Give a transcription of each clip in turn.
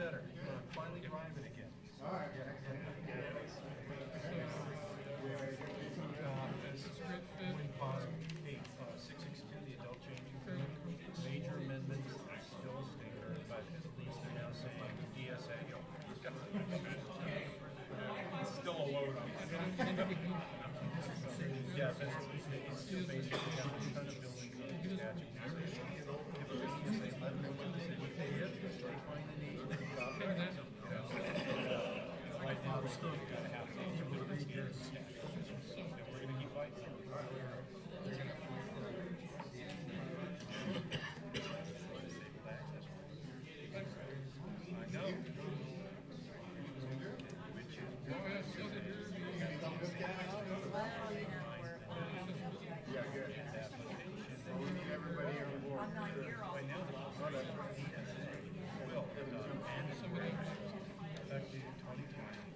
better. Finally driving again. All right. When possible. 662, the adult changing food. Major amendments still standard, but at least they're now saying DSA. Still a load on it. Yeah, but it's still basically got a ton of buildings on the statute. They find the need. Right now, we're still going to have to read this. And we're going to keep fighting. I know. Yeah, good. We need everybody on board. I'm not here all Right now, the will, and somebody effective 2020.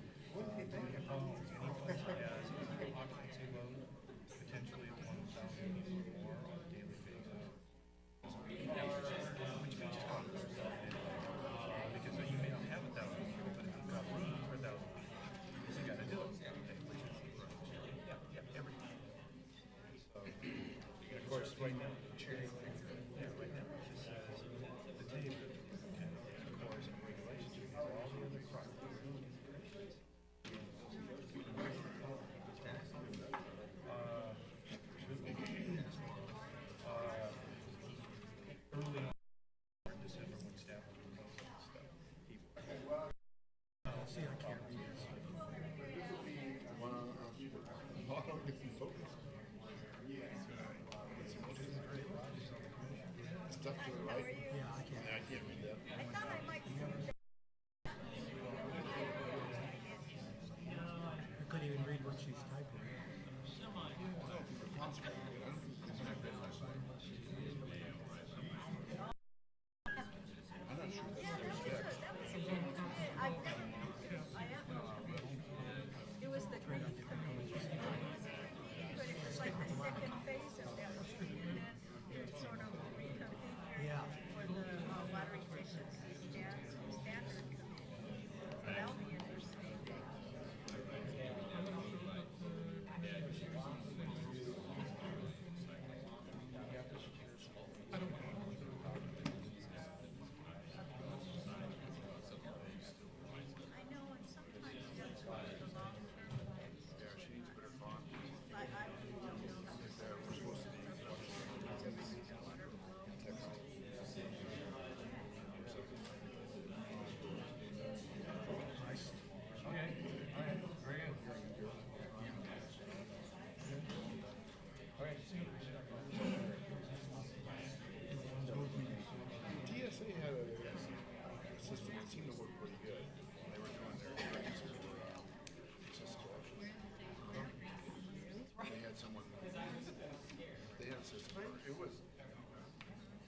They can follow any place that has occupancy load, potentially 1,000 people or more on a daily basis. Which means just because you may not have 1,000 people, but if you've got room for 1,000 people, you got to do it. Yeah, everything. So, of course, right now, right now, it just says the table, and of course, in regulations, you have all the other crimes. Early on in December, when staff was proposing this stuff, see, I can't read this. Stuff to the right? Yeah, I can't. I can't read that. I thought I might. I couldn't even read what she's typing. I'm not sure Yeah, that's that was it was the green phase. But it was like the second phase of that. And then it sort of reconfigured Yeah. for the water efficiency standard. That'll be interesting. I know, and sometimes that's what the long-term phase. Yeah, she needs a better font. I don't know how to say We're supposed to be Okay, all right, very good. All right, DSA had a system that seemed to work pretty good when they were doing their grants for accessibility. They had someone, they had a system where it was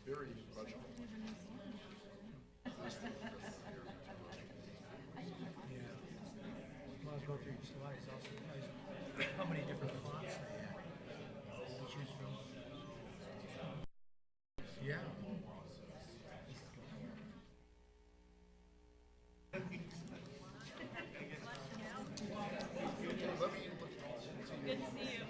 very budgetable. yeah. Well, I'll go through your slides. I'll surprise how many different fonts they have to choose from. Yeah. Good to see you.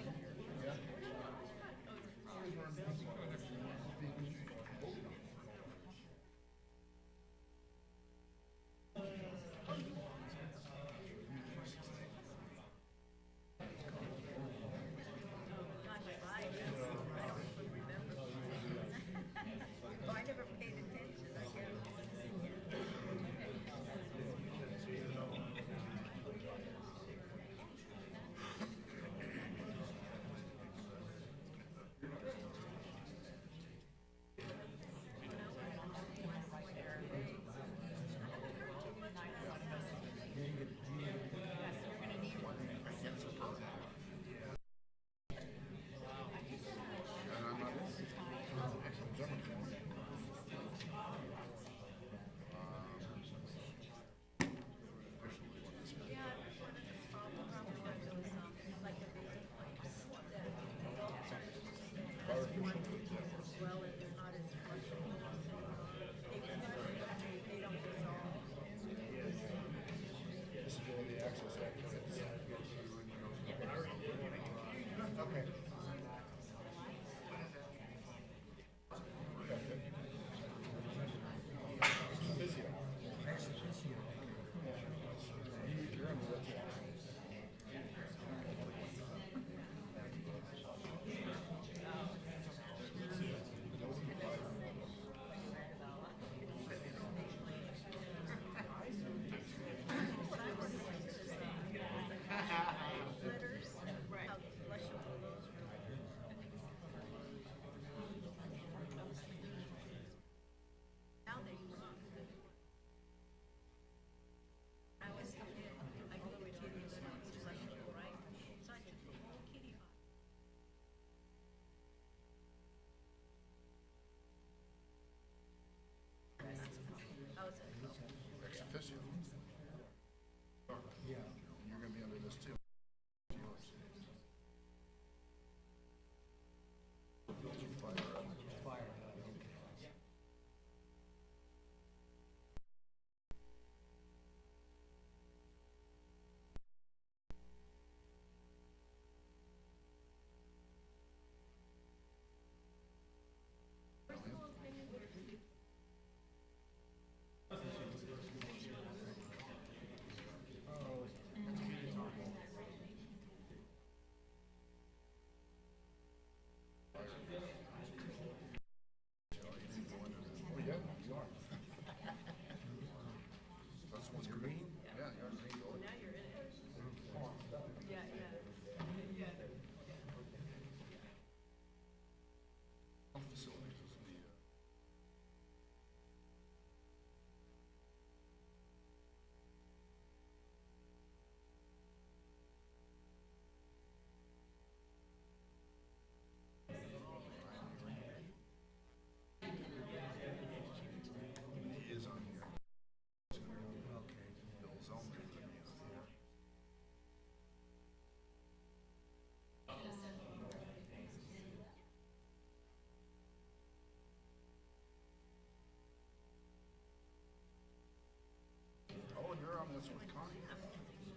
That's with Connie.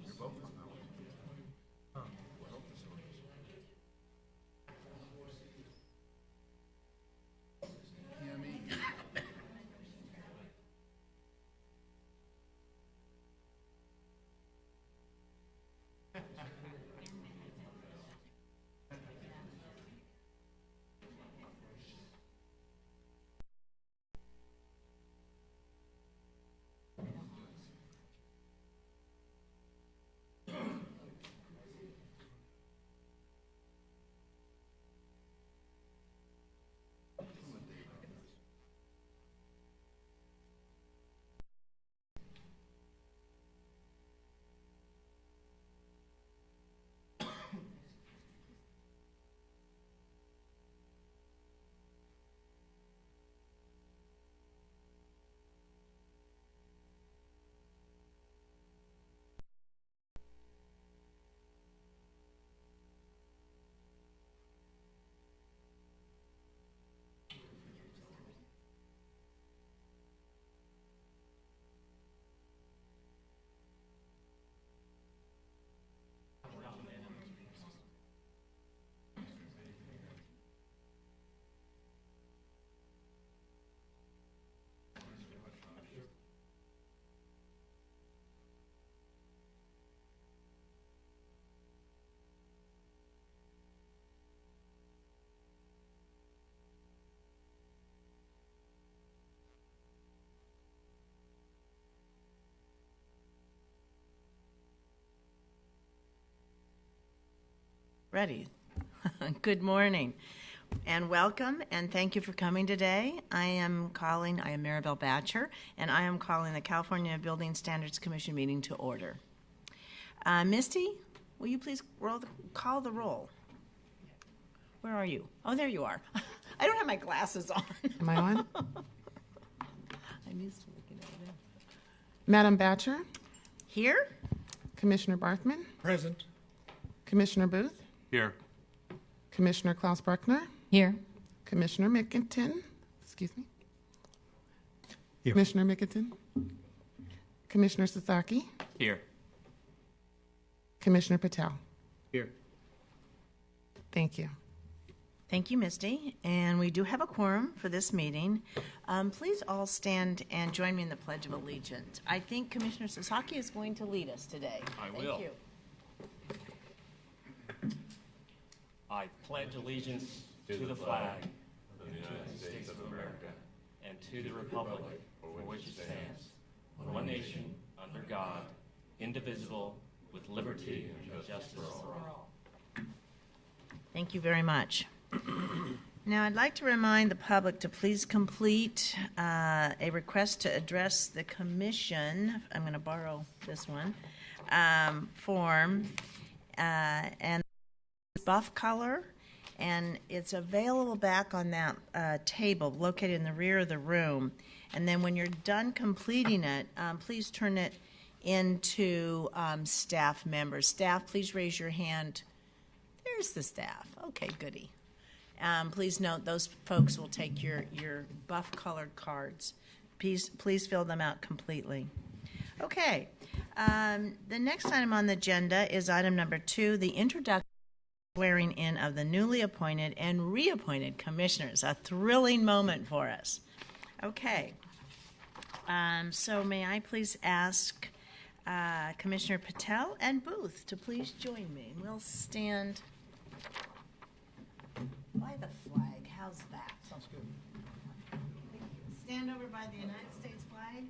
You're both on that one. Health facilities. PME. Ready. Good morning and welcome and thank you for coming today. I am Maribel Batcher, and I am calling the California Building Standards Commission meeting to order. Misty, will you please call the roll? Where are you? Oh, there you are. I don't have my glasses on. Am I on? I'm used to looking at it. Madam Batcher, Here? Commissioner Barthman, Present. Commissioner Booth, Here. Commissioner Klaus Bruckner, Here. Commissioner Mickinton, Here. Commissioner Mickinton, Commissioner Sasaki, Here. Commissioner Patel. Here. Thank you. Thank you, Misty. And we do have a quorum for this meeting. Please all stand and join me in the Pledge of Allegiance. I think Commissioner Sasaki is going to lead us today. I Thank will. you. I pledge allegiance to the flag of the United States of America and to the republic for which it stands, one nation, under God, indivisible, with liberty and justice for all. Thank you very much. Now, I'd like to remind the public to please complete a request to address the commission. I'm going to borrow this one form, and buff color, and it's available back on that table located in the rear of the room. And then when you're done completing it, please turn it into staff members. Staff, please raise your hand. There's the staff. Okay, goody. Please note those folks will take your buff colored cards. Please fill them out completely. Okay. The next item on the agenda is item number 2, the introduction swearing in of the newly appointed and reappointed commissioners. A thrilling moment for us. Okay. So may I please ask Commissioner Patel and Booth to please join me. We'll stand by the flag. How's that? Sounds good. Stand over by the United States flag.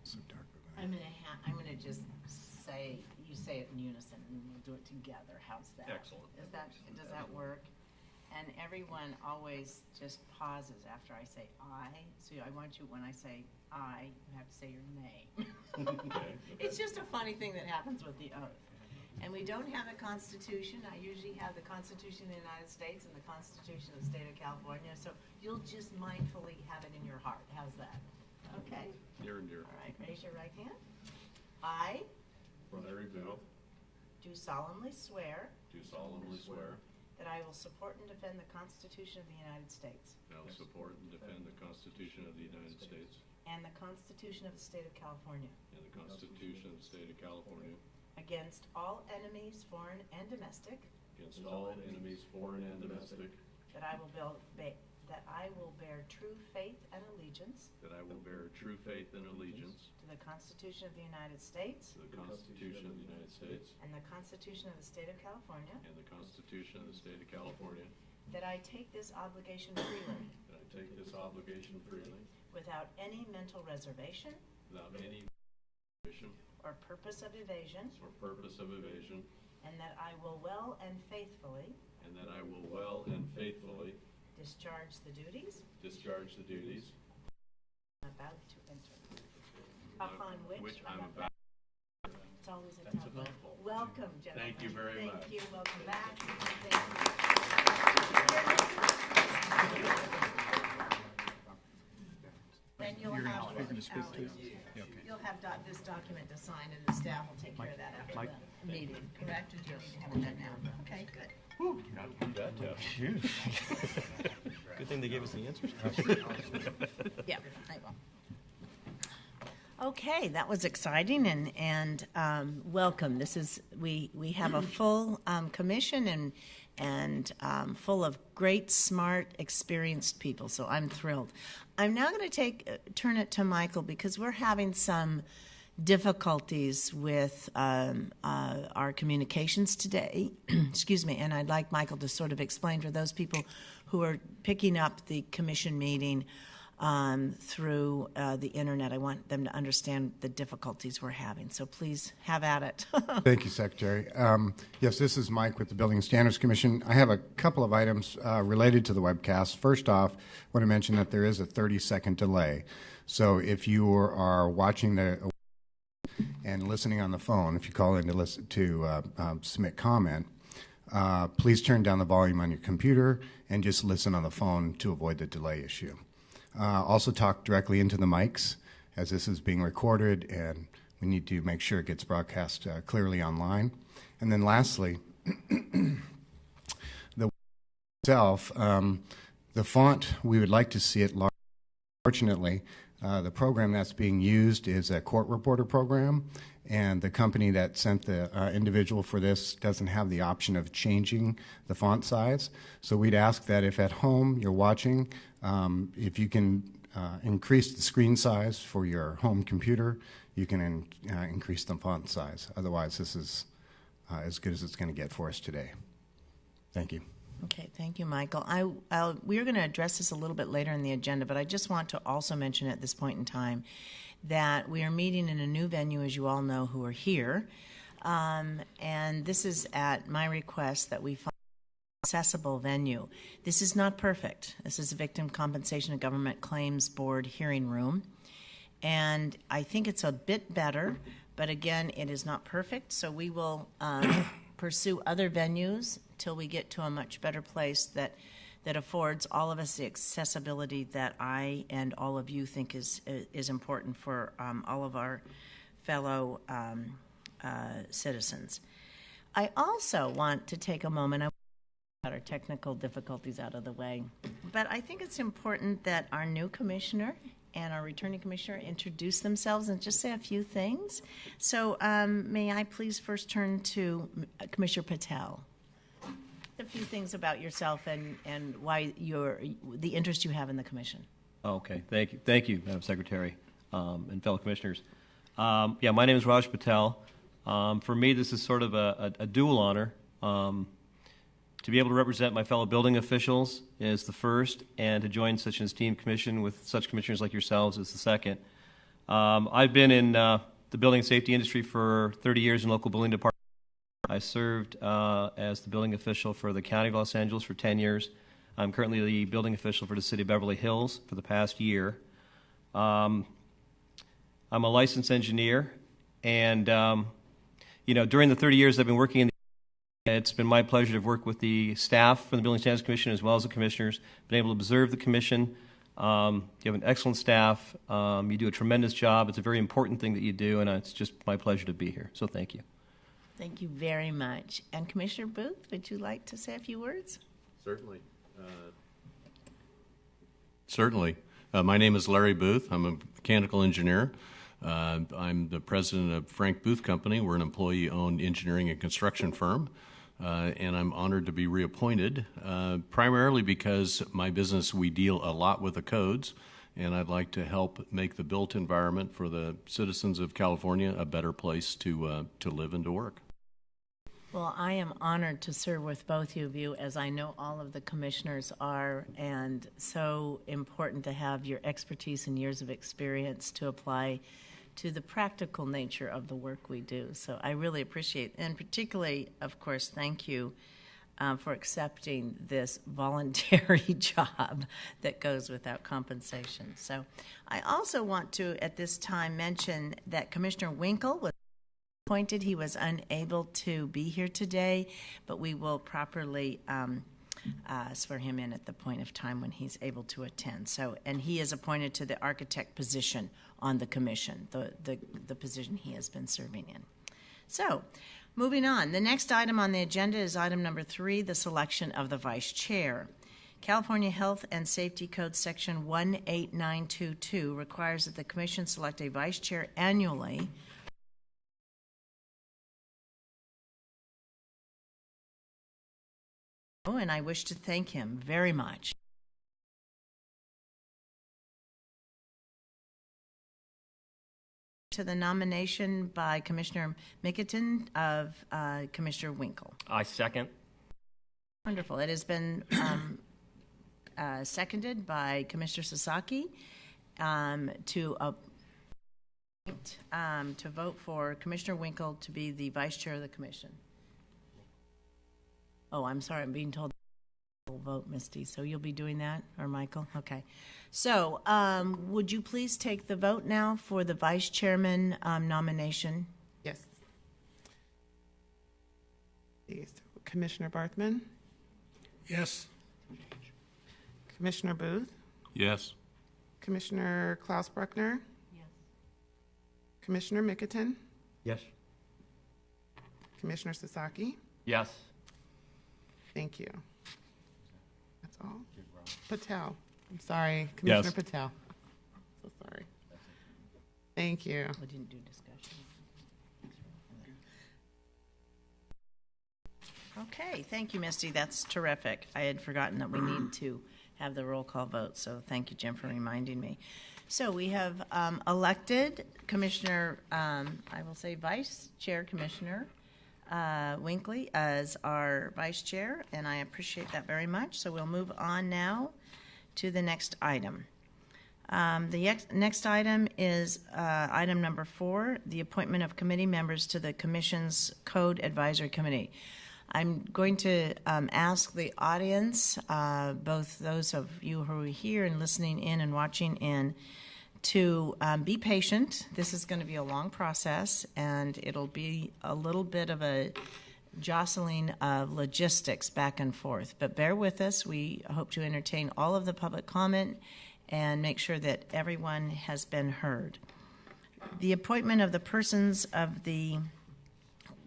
So dark over there. I'm gonna just say, you say it in unison, and we'll do it together. How's that? Excellent. Does that work? And everyone always just pauses after I say I. So I want you, when I say I, you have to say your name. It's just a funny thing that happens with the oath. And we don't have a constitution. I usually have the Constitution of the United States and the Constitution of the State of California. So you'll just mindfully have it in your heart. How's that? Okay. Near and dear. All right. Raise your right hand. I Larry Booth, do solemnly swear do solemnly swear that I will support and defend the Constitution of the United States that I will support and defend the Constitution of the United States and and the Constitution of the State of California and the Constitution of the State of California against all enemies, foreign and domestic, against all enemies, foreign and domestic, that I will bear true faith and allegiance that I will bear true faith and allegiance to the Constitution of the United States to the Constitution of the United States and the Constitution of the State of California, and the Constitution of the State of California, that I take this obligation freely that I take this obligation freely without any mental reservation without any reservation or purpose of evasion, or purpose of evasion, and that I will well and faithfully and that I will well and faithfully discharge the duties discharge the duties I'm about to enter. Upon which I'm about. It's always a That's tough a one. mouthful. Welcome, gentlemen. Thank you very much. Thank you. Welcome back. Then you'll have this document to sign, and the staff will take care of that after the meeting. Correct? Or do you need to have it done now? Okay, good. Good thing they gave us the answers. Yeah, I will. Okay, that was exciting, and welcome. This is we have a full commission and full of great, smart, experienced people. So I'm thrilled. I'm now going to turn it to Michael because we're having some difficulties with our communications today. Excuse me, and I'd like Michael to sort of explain for those people who are picking up the commission meeting through the internet. I want them to understand the difficulties we're having. So please have at it. Thank you, Secretary. Yes, this is Mike with the Building Standards Commission. I have a couple of items related to the webcast. First off, I want to mention that there is a 30-second delay. So if you are watching and listening on the phone, if you call in to submit comment, please turn down the volume on your computer and just listen on the phone to avoid the delay issue. Also talk directly into the mics as this is being recorded, and we need to make sure it gets broadcast clearly online. And then lastly, the itself, the font, we would like to see it large. Fortunately, the program that's being used is a court reporter program, and the company that sent the individual for this doesn't have the option of changing the font size. So we'd ask that if at home you're watching, if you can increase the screen size for your home computer, you can increase the font size. Otherwise, this is as good as it's going to get for us today. Thank you. Okay, thank you, Michael. We're going to address this a little bit later in the agenda, but I just want to also mention at this point in time that we are meeting in a new venue, as you all know who are here, and this is at my request that we find an accessible venue. This is not perfect. This is a Victim Compensation and Government Claims Board hearing room, and I think it's a bit better, but again, it is not perfect, so we will pursue other venues till we get to a much better place that affords all of us the accessibility that I and all of you think is important for all of our fellow citizens. I also want to take a moment. I want to get our technical difficulties out of the way, but I think it's important that our new commissioner and our returning commissioner introduce themselves and just say a few things. So may I please first turn to Commissioner Patel. A few things about yourself and why the interest you have in the commission. Okay, thank you, Madam Secretary, and fellow commissioners. My name is Raj Patel. For me, this is sort of a dual honor. To be able to represent my fellow building officials is the first, and to join such an esteemed commission with such commissioners like yourselves is the second. I've been in the building safety industry for 30 years in local building department. I served as the building official for the County of Los Angeles for 10 years. I'm currently the building official for the City of Beverly Hills for the past year. I'm a licensed engineer, and during the 30 years I've been working in the it's been my pleasure to work with the staff from the Building Standards Commission as well as the commissioners, been able to observe the commission. You have an excellent staff. You do a tremendous job. It's a very important thing that you do, and it's just my pleasure to be here. So thank you. Thank you very much. And Commissioner Booth, would you like to say a few words? Certainly. My name is Larry Booth. I'm mechanical engineer. I'm the president of Frank Booth Company. We're an employee-owned engineering and construction firm, and I'm honored to be reappointed, primarily because my business, we deal a lot with the codes, and I'd like to help make the built environment for the citizens of California a better place to live and to work. Well, I am honored to serve with both of you, as I know all of the commissioners are, and so important to have your expertise and years of experience to apply to the practical nature of the work we do. So I really appreciate, and particularly, of course, thank you for accepting this voluntary job that goes without compensation. So I also want to, at this time, mention that Commissioner Winkle was appointed. He was unable to be here today, but we will properly swear him in at the point of time when he's able to attend. So, and he is appointed to the architect position on the commission, the position he has been serving in. So, moving on. The next item on the agenda is item number 3, the selection of the vice chair. California Health and Safety Code Section 18922 requires that the commission select a vice chair annually. And I wish to thank him very much. To the nomination by Commissioner Mickelton of Commissioner Winkle. I second. Wonderful. It has been seconded by Commissioner Sasaki to vote for Commissioner Winkle to be the vice chair of the commission. Oh, I'm sorry, I'm being told we'll vote, Misty. So you'll be doing that, or Michael? Okay. So would you please take the vote now for the vice chairman nomination? Yes. Commissioner Barthman? Yes. Commissioner Booth? Yes. Commissioner Klaus Bruckner? Yes. Commissioner Mickelton? Yes. Commissioner Sasaki? Yes. Thank you. That's all. Patel. I'm sorry, Commissioner Patel. So sorry. Thank you. We didn't do discussion. Okay, thank you, Misty. That's terrific. I had forgotten that we need to have the roll call vote, so thank you, Jim, for reminding me. So we have elected Commissioner, I will say Vice Chair Commissioner Winkley as our vice chair, and I appreciate that very much. So we'll move on now to the next item. The next item is item number 4, the appointment of committee members to the Commission's Code Advisory Committee. I'm going to ask the audience, both those of you who are here and listening in and watching in, to be patient. This is going to be a long process, and it'll be a little bit of a jostling of logistics back and forth. But bear with us. We hope to entertain all of the public comment and make sure that everyone has been heard. The appointment of the persons of the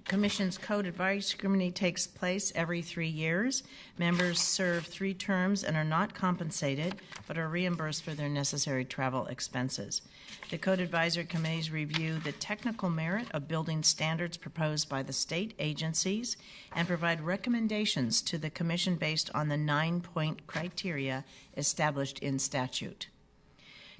Commission's Code Advisory Committee takes place every 3 years. Members serve 3 terms and are not compensated, but are reimbursed for their necessary travel expenses. The Code Advisory Committees review the technical merit of building standards proposed by the state agencies and provide recommendations to the Commission based on the 9-point criteria established in statute.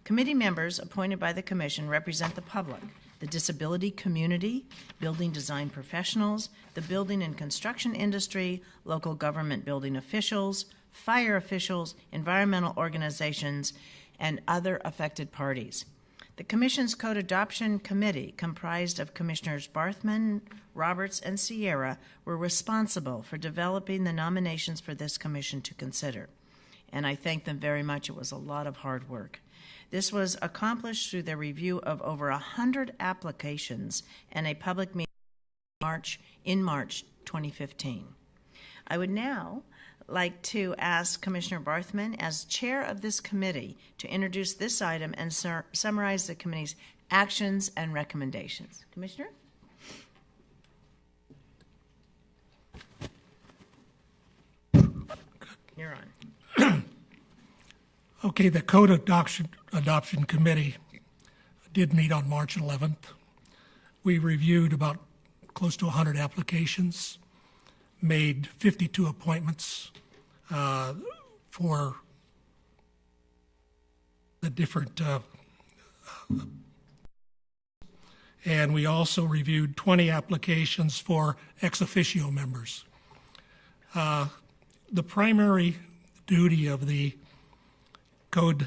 Committee members appointed by the Commission represent the public, the disability community, building design professionals, the building and construction industry, local government building officials, fire officials, environmental organizations, and other affected parties. The Commission's Code Adoption Committee, comprised of Commissioners Barthman, Roberts, and Sierra, were responsible for developing the nominations for this commission to consider. And I thank them very much. It was a lot of hard work. This was accomplished through the review of over 100 applications and a public meeting in March 2015. I would now like to ask Commissioner Barthman, as chair of this committee, to introduce this item and summarize the committee's actions and recommendations. Commissioner? You're on. Okay, the Code Adoption Committee did meet on March 11th. We reviewed about close to 100 applications, made 52 appointments for the different, and we also reviewed 20 applications for ex officio members. The primary duty of the Code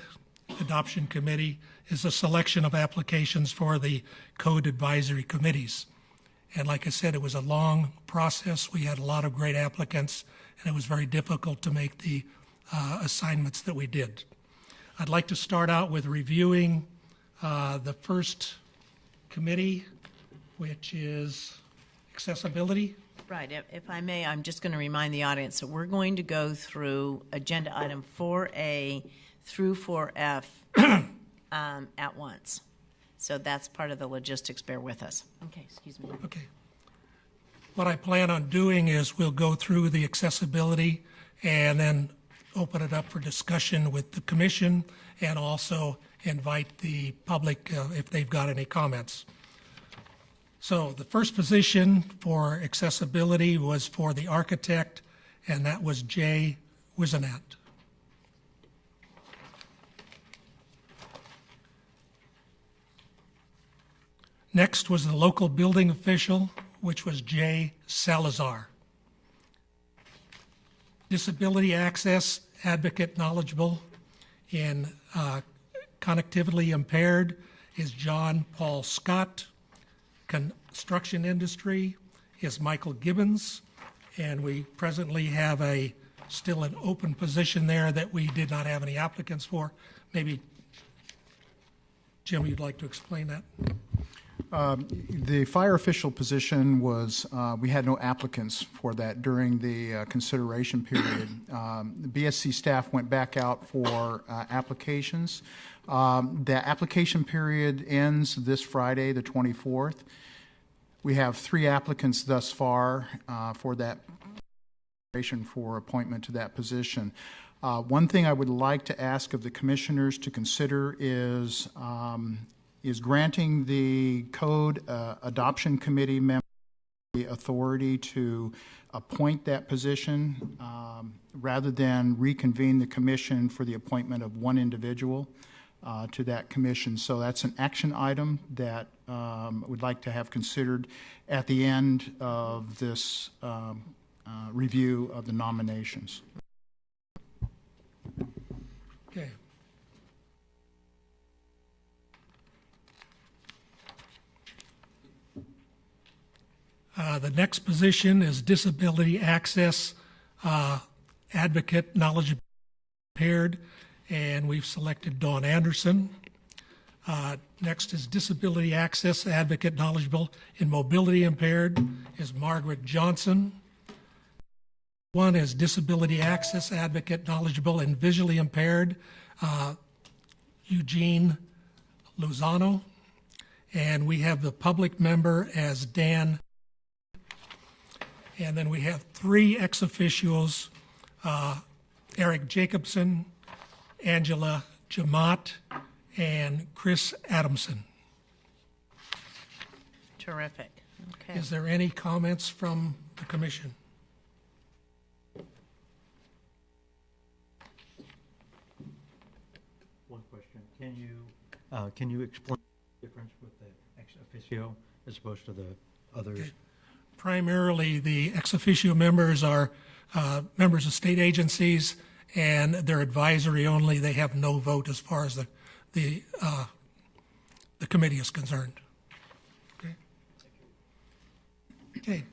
Adoption Committee is a selection of applications for the Code Advisory Committees. And like I said, it was a long process. We had a lot of great applicants, and it was very difficult to make the assignments that we did. I'd like to start out with reviewing the first committee, which is accessibility. Right. If I may, I'm just going to remind the audience that we're going to go through agenda item 4A through 4F at once. So that's part of the logistics. Bear with us. Okay, excuse me. Okay. What I plan on doing is we'll go through the accessibility and then open it up for discussion with the commission and also invite the public if they've got any comments. So the first position for accessibility was for the architect, and that was Jay Wizenat. Next was the local building official, which was Jay Salazar. Disability access advocate knowledgeable in connectively impaired is John Paul Scott. Construction industry is Michael Gibbons, and we presently have still an open position there that we did not have any applicants for. Maybe, Jim, you'd like to explain that? The fire official position was, we had no applicants for that during the consideration period. The BSC staff went back out for applications. The application period ends this Friday, the 24th. We have 3 applicants thus far for that for appointment to that position. One thing I would like to ask of the commissioners to consider is granting the Code Adoption Committee member the authority to appoint that position rather than reconvene the commission for the appointment of one individual to that commission. So that's an action item that I would like to have considered at the end of this review of the nominations. Okay. The next position is disability access advocate, knowledge impaired, and we've selected Dawn Anderson. Next is disability access advocate knowledgeable in mobility impaired is Margaret Johnson. One is disability access advocate knowledgeable in visually impaired, Eugene Lozano. And we have the public member as Dan. And then we have 3 ex officios, Eric Jacobson, Angela Jamat, and Chris Adamson. Terrific. Okay. Is there any comments from the commission? One question. Can you explain the difference with the ex officio as opposed to the others? Okay. Primarily, the ex officio members are members of state agencies, and they're advisory only. They have no vote as far as the committee is concerned. Okay. Okay.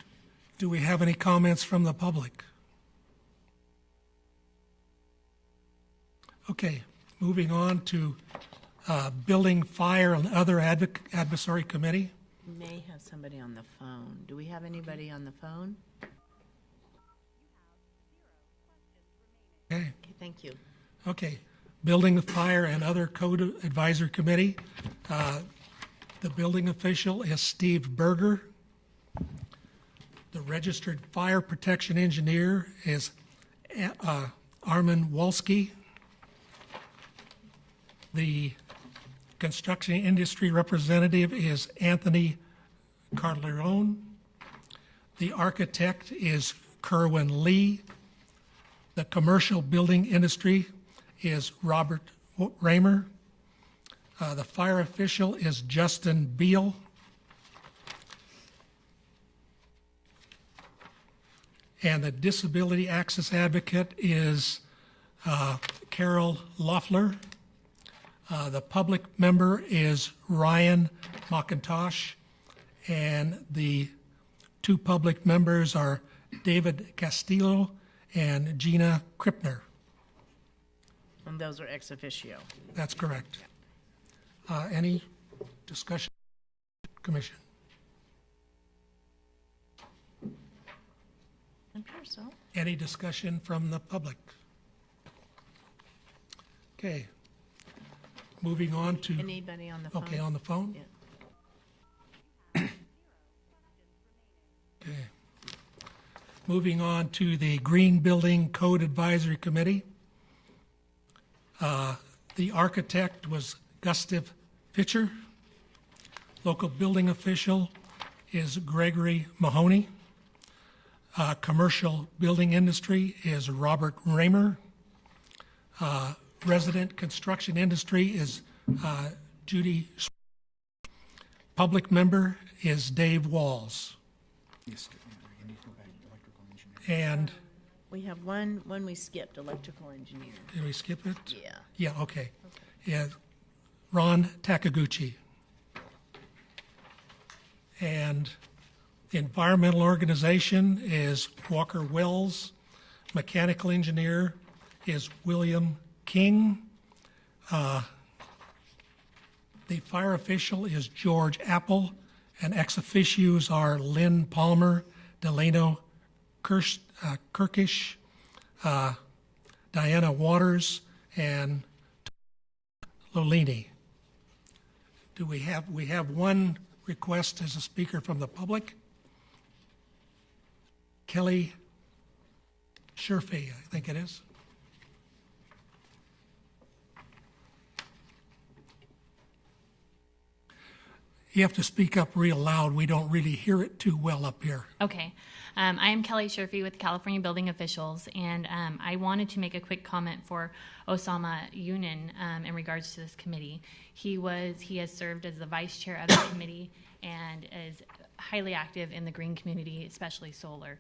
Do we have any comments from the public? Okay. Moving on to building, fire, and other advisory committee. We may have somebody on the phone. Do we have anybody on the phone? Okay. Okay, thank you. Okay. Building, fire, and other code advisory committee. The building official is Steve Berger. The registered fire protection engineer is Armin Wolski. The construction industry representative is Anthony Carleone. The architect is Kerwin Lee. The commercial building industry is Robert Raymer. The fire official is Justin Beal. And the disability access advocate is Carol Loeffler. The public member is Ryan McIntosh. And the two public members are David Castillo and Gina Krippner. And those are ex officio. That's correct. Any discussion, Commission? I'm sure so. Any discussion from the public? Okay. Moving on to. Anybody on the phone? Okay, on the phone? Yeah. Okay. Moving on to the Green Building Code Advisory Committee. The architect was Gustav Fischer. Local building official is Gregory Mahoney. Commercial building industry is Robert Raymer. Resident construction industry is Judy. Public member is Dave Walls. And We have one we skipped, electrical engineer. did we skip it? Yeah. Yeah, okay. Yeah, Ron Takaguchi. And the environmental organization is Walker Wells. Mechanical engineer is William King. The fire official is George Apple. And ex officios are Lynn Palmer, Delano Kirkish, Diana Waters, and Lolini. Do we have one request as a speaker from the public? Kelly Sherfy, I think it is. You have to speak up real loud. We don't really hear it too well up here. Okay. I am Kelly Sherfy with California Building Officials, and I wanted to make a quick comment for Osama Yunin in regards to this committee. He has served as the vice chair of the committee and is highly active in the green community, especially solar.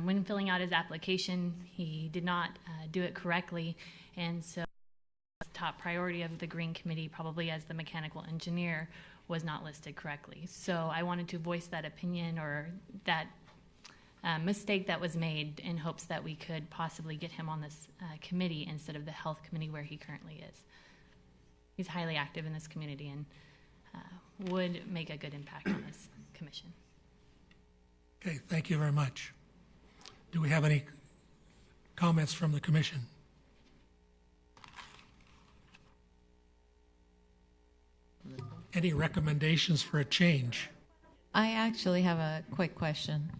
When filling out his application, he did not do it correctly, and so the top priority of the green committee, probably as the mechanical engineer, was not listed correctly. So I wanted to voice that opinion or that mistake that was made in hopes that we could possibly get him on this committee instead of the health committee where he currently is. He's highly active in this community and would make a good impact on this commission. Okay, thank you very much. Do we have any comments from the commission? Any recommendations for a change? I actually have a quick question.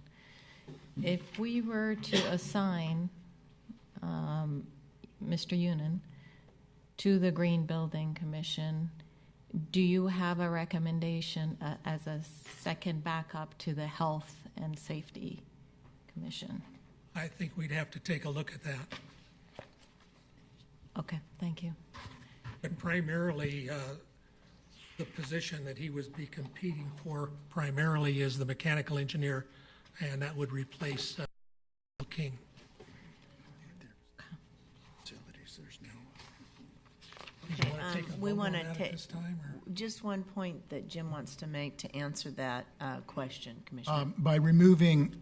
If we were to assign Mr. Yunin to the Green Building Commission, do you have a recommendation as a second backup to the Health and Safety Commission? I think we'd have to take a look at that. Okay, thank you. But primarily, the position that he would be competing for primarily is the mechanical engineer, and that would replace King. Okay, we want to take this time, or? just one point that Jim wants to make to answer that question, Commissioner. By removing,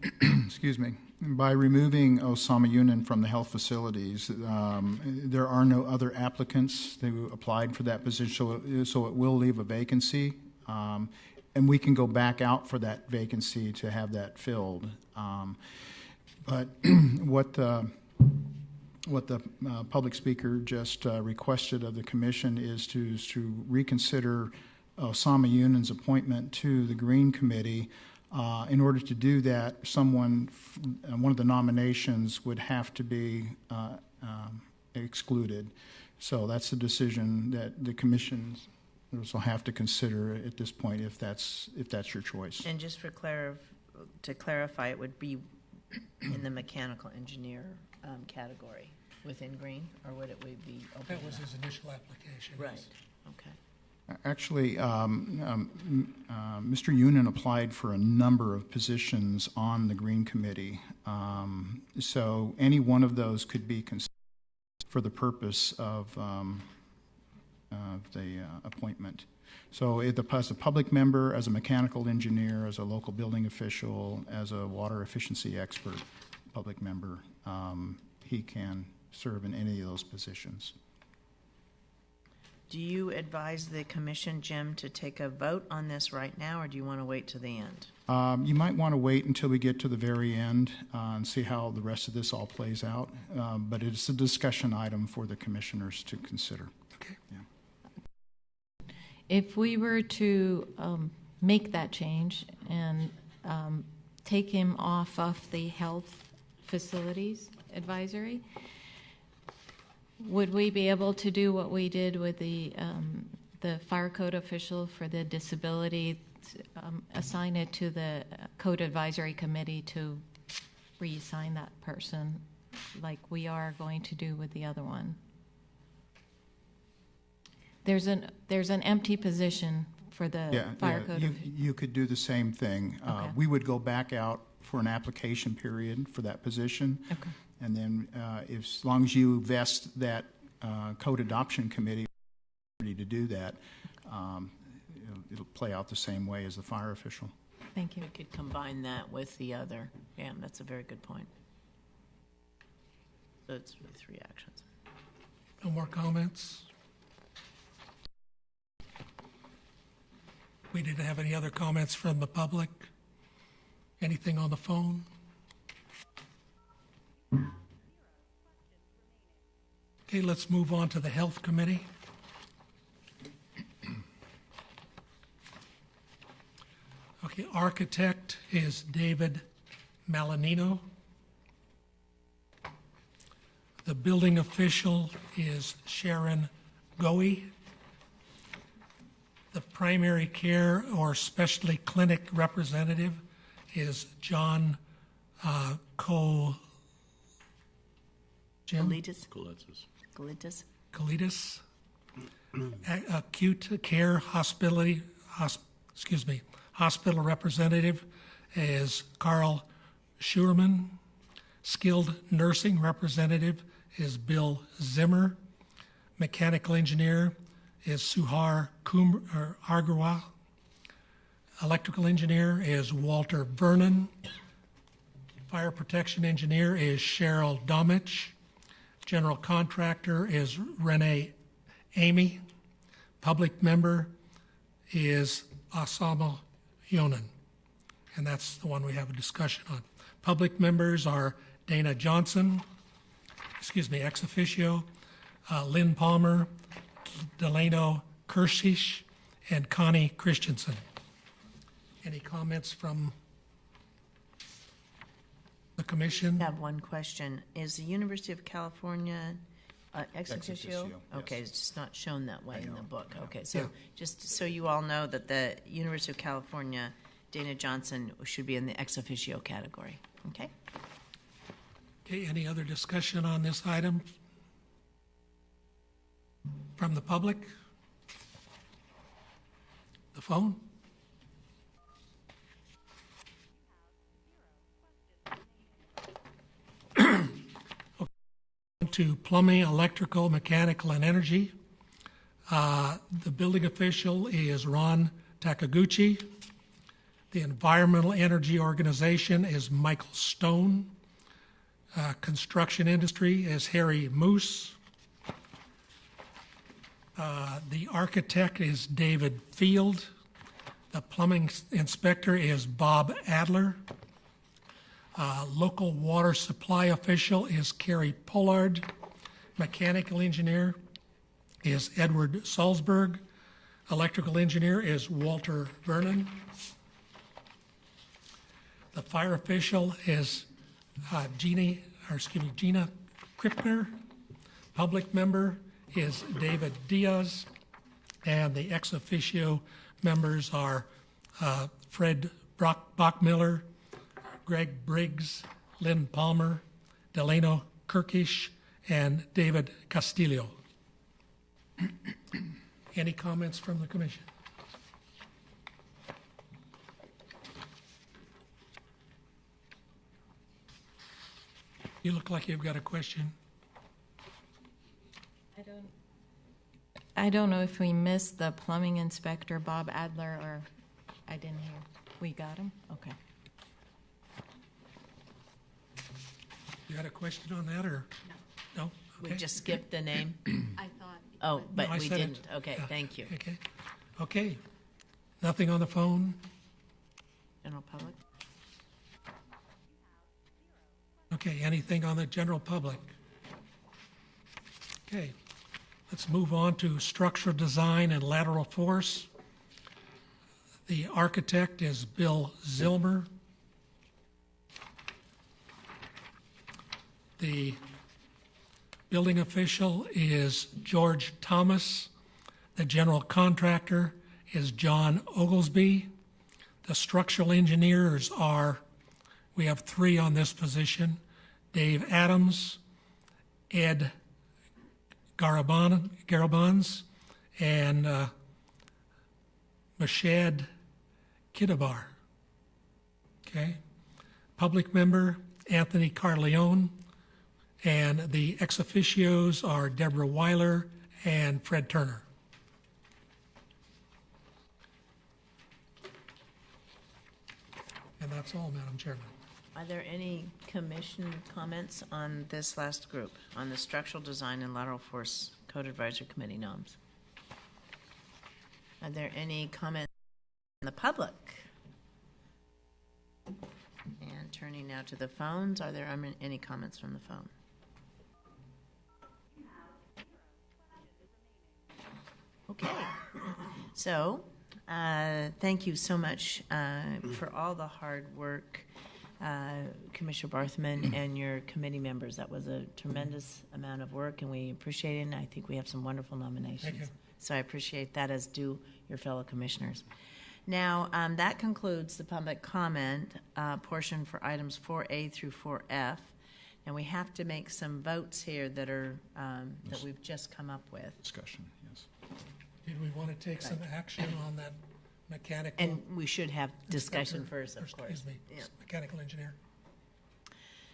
excuse me, by removing Osama Yunin from the health facilities, there are no other applicants who applied for that position, so it will leave a vacancy, and we can go back out for that vacancy to have that filled. But what the public speaker just requested of the commission is to reconsider Osama Yunin's appointment to the Green Committee. In order to do that, one of the nominations would have to be excluded. So that's the decision that the commission will have to consider at this point if that's your choice. And just for to clarify, it would be in the mechanical engineer category within green, or would it be open? That was his initial application. Right. Yes. Okay. Actually, Mr. Yunin applied for a number of positions on the Green Committee. So any one of those could be considered for the purpose of the appointment. So as a public member, as a mechanical engineer, as a local building official, as a water efficiency expert, public member, he can serve in any of those positions. Do you advise the commission, Jim, to take a vote on this right now, or do you want to wait to the end? You might want to wait until we get to the very end and see how the rest of this all plays out. But it's a discussion item for the commissioners to consider. Okay. Yeah. If we were to make that change and take him off of the health facilities advisory, would we be able to do what we did with the fire code official for the disability, assign it to the code advisory committee to reassign that person like we are going to do with the other one? There's an empty position for the fire code. You could do the same thing. Okay. We would go back out for an application period for that position. Okay. And then as long as you vest that code adoption committee to do that, it'll play out the same way as the fire official. Thank you. We could combine that with the other. Yeah, that's a very good point. So it's really 3 actions. No more comments? We didn't have any other comments from the public? Anything on the phone? Okay, let's move on to the Health Committee. Okay, architect is David Malanino. The building official is Sharon Goey. The primary care or specialty clinic representative is John Kalidas. Acute care hospital representative is Carl Schurman. Skilled nursing representative is Bill Zimmer. Mechanical engineer is Suhar Agarwal. Electrical engineer is Walter Vernon. Fire protection engineer is Cheryl Domich. General contractor is Renee Amy. Public member is Osama Yonan. And that's the one we have a discussion on. Public members are Dana Johnson, ex officio, Lynn Palmer, Delano Kershish, and Connie Christensen. Any comments from the commission? I have one question. Is the University of California ex officio? Yes. Okay, it's just not shown that way in the book. Okay, so just so you all know that the University of California, Dana Johnson should be in the ex officio category. Okay? Okay, any other discussion on this item from the public? The phone? To plumbing, electrical, mechanical, and energy. The building official is Ron Takaguchi. The Environmental Energy Organization is Michael Stone. Construction industry is Harry Moose. The architect is David Field. The plumbing inspector is Bob Adler. Local water supply official is Carrie Pollard. Mechanical engineer is Edward Salzberg. Electrical engineer is Walter Vernon. The fire official is Gina Krippner. Public member is David Diaz. And the ex officio members are Fred Bachmiller, Greg Briggs, Lynn Palmer, Delano Kirkish, and David Castillo. Any comments from the commission? You look like you've got a question. I don't know if we missed the plumbing inspector, Bob Adler, or I didn't hear. We got him? Okay. You had a question on that, or? No? Okay. We just skipped the name? I thought. Oh, but No, I we said it. didn't. Okay, Yeah. thank you. Okay. Okay. Nothing on the phone? General public? Okay, anything on the general public? Okay, let's move on to structural design and lateral force. The architect is Bill Zilmer. The building official is George Thomas. The general contractor is John Oglesby. The structural engineers are, we have 3 on this position: Dave Adams, Ed Garabans, and Mashad Kidabar. Okay. Public member, Anthony Carleone, and the ex officios are Deborah Weiler and Fred Turner. And that's all, Madam Chairman. Are there any commission comments on this last group, on the structural design and lateral force code advisory committee norms? Are there any comments from the public? And turning now to the phones, are there any comments from the phone? Okay. So, thank you so much for all the hard work, Commissioner Barthman and your committee members. That was a tremendous amount of work, and we appreciate it, and I think we have some wonderful nominations. Thank you. So I appreciate that, as do your fellow commissioners. Now, that concludes the public comment portion for items 4A through 4F. And we have to make some votes here that are that we've just come up with. Discussion, yes. Did we want to take some action on that mechanical? And we should have discussion first, of course. Excuse me, Yeah. mechanical engineer.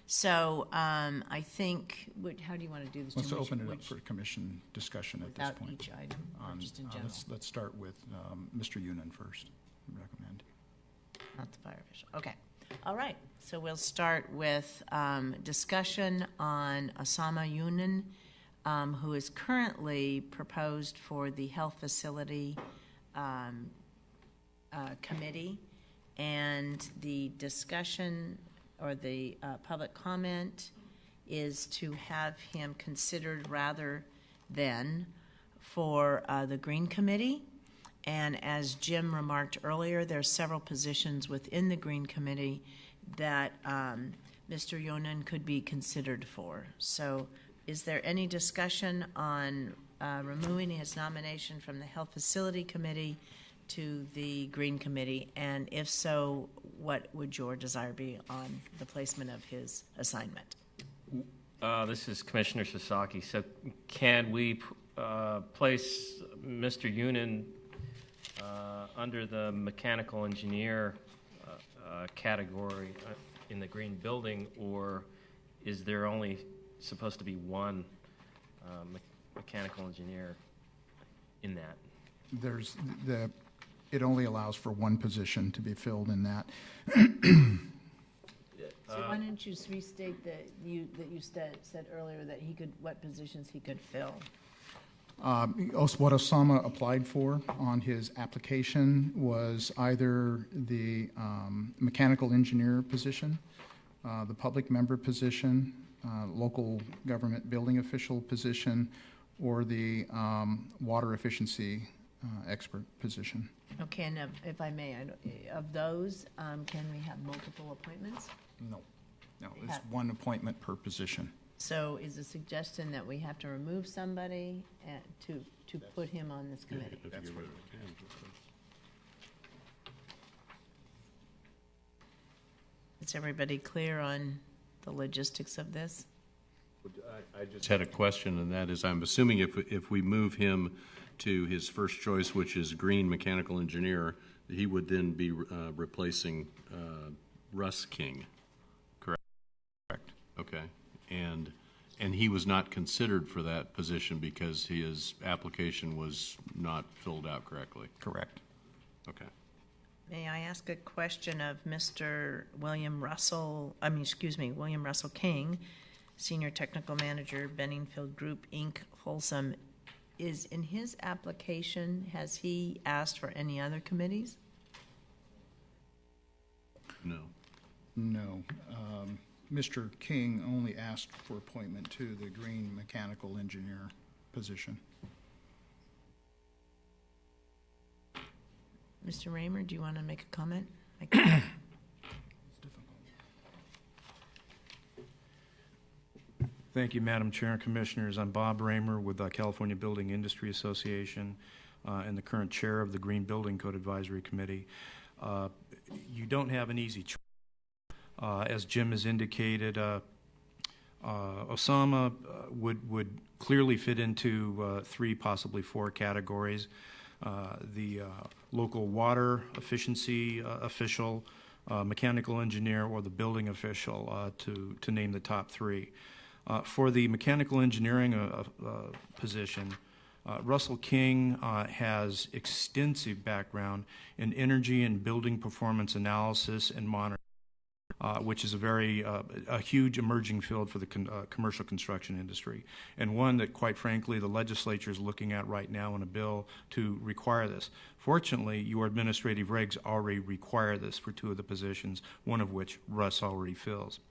So I think, how do you want to do this? Let's Jim? open it up for commission discussion at this Without point. each item, or just in general? Let's start with Mr. Yunan first, recommend. Not the fire official. Okay. All right. So we'll start with discussion on Osama Yunan, who is currently proposed for the health facility committee. And the discussion or the public comment is to have him considered rather than for the Green Committee. And as Jim remarked earlier, there are several positions within the Green Committee that Mr. Yunan could be considered for. So is there any discussion on removing his nomination from the Health Facility Committee to the Green Committee? And if so, what would your desire be on the placement of his assignment? This is Commissioner Sasaki. So can we place Mr. Yunan under the mechanical engineer category in the green building, or is there only supposed to be one mechanical engineer in that? It only allows for one position to be filled in that. So why don't you restate that you said earlier that he could, what positions he could fill? What Osama applied for on his application was either the mechanical engineer position, the public member position, local government building official position, or the water efficiency expert position. Okay, and if I may, of those, can we have multiple appointments? No, it's one appointment per position. So is the suggestion that we have to remove somebody to put him on this committee? That's what Is everybody clear on the logistics of this? I just had a question, and that is, I'm assuming if we move him to his first choice, which is green mechanical engineer, he would then be replacing Russ King, correct? Correct. Okay, and he was not considered for that position because his application was not filled out correctly. Correct. Okay. May I ask a question of Mr. William Russell King, Senior Technical Manager, Benningfield Group, Inc., Folsom. Is in his application, has he asked for any other committees? No. No. Mr. King only asked for appointment to the green mechanical engineer position. Mr. Raymer, do you want to make a comment? Thank you, Madam Chair and Commissioners. I'm Bob Raymer with the California Building Industry Association and the current chair of the Green Building Code Advisory Committee. You don't have an easy choice. As Jim has indicated, Osama would clearly fit into 3, possibly 4 categories. The local water efficiency official, mechanical engineer, or the building official, to name the top 3. For the mechanical engineering position, Russell King has extensive background in energy and building performance analysis and monitoring, which is a huge emerging field for the commercial construction industry, and one that, quite frankly, the legislature is looking at right now in a bill to require this. Fortunately, your administrative regs already require this for 2 of the positions, one of which Russ already fills.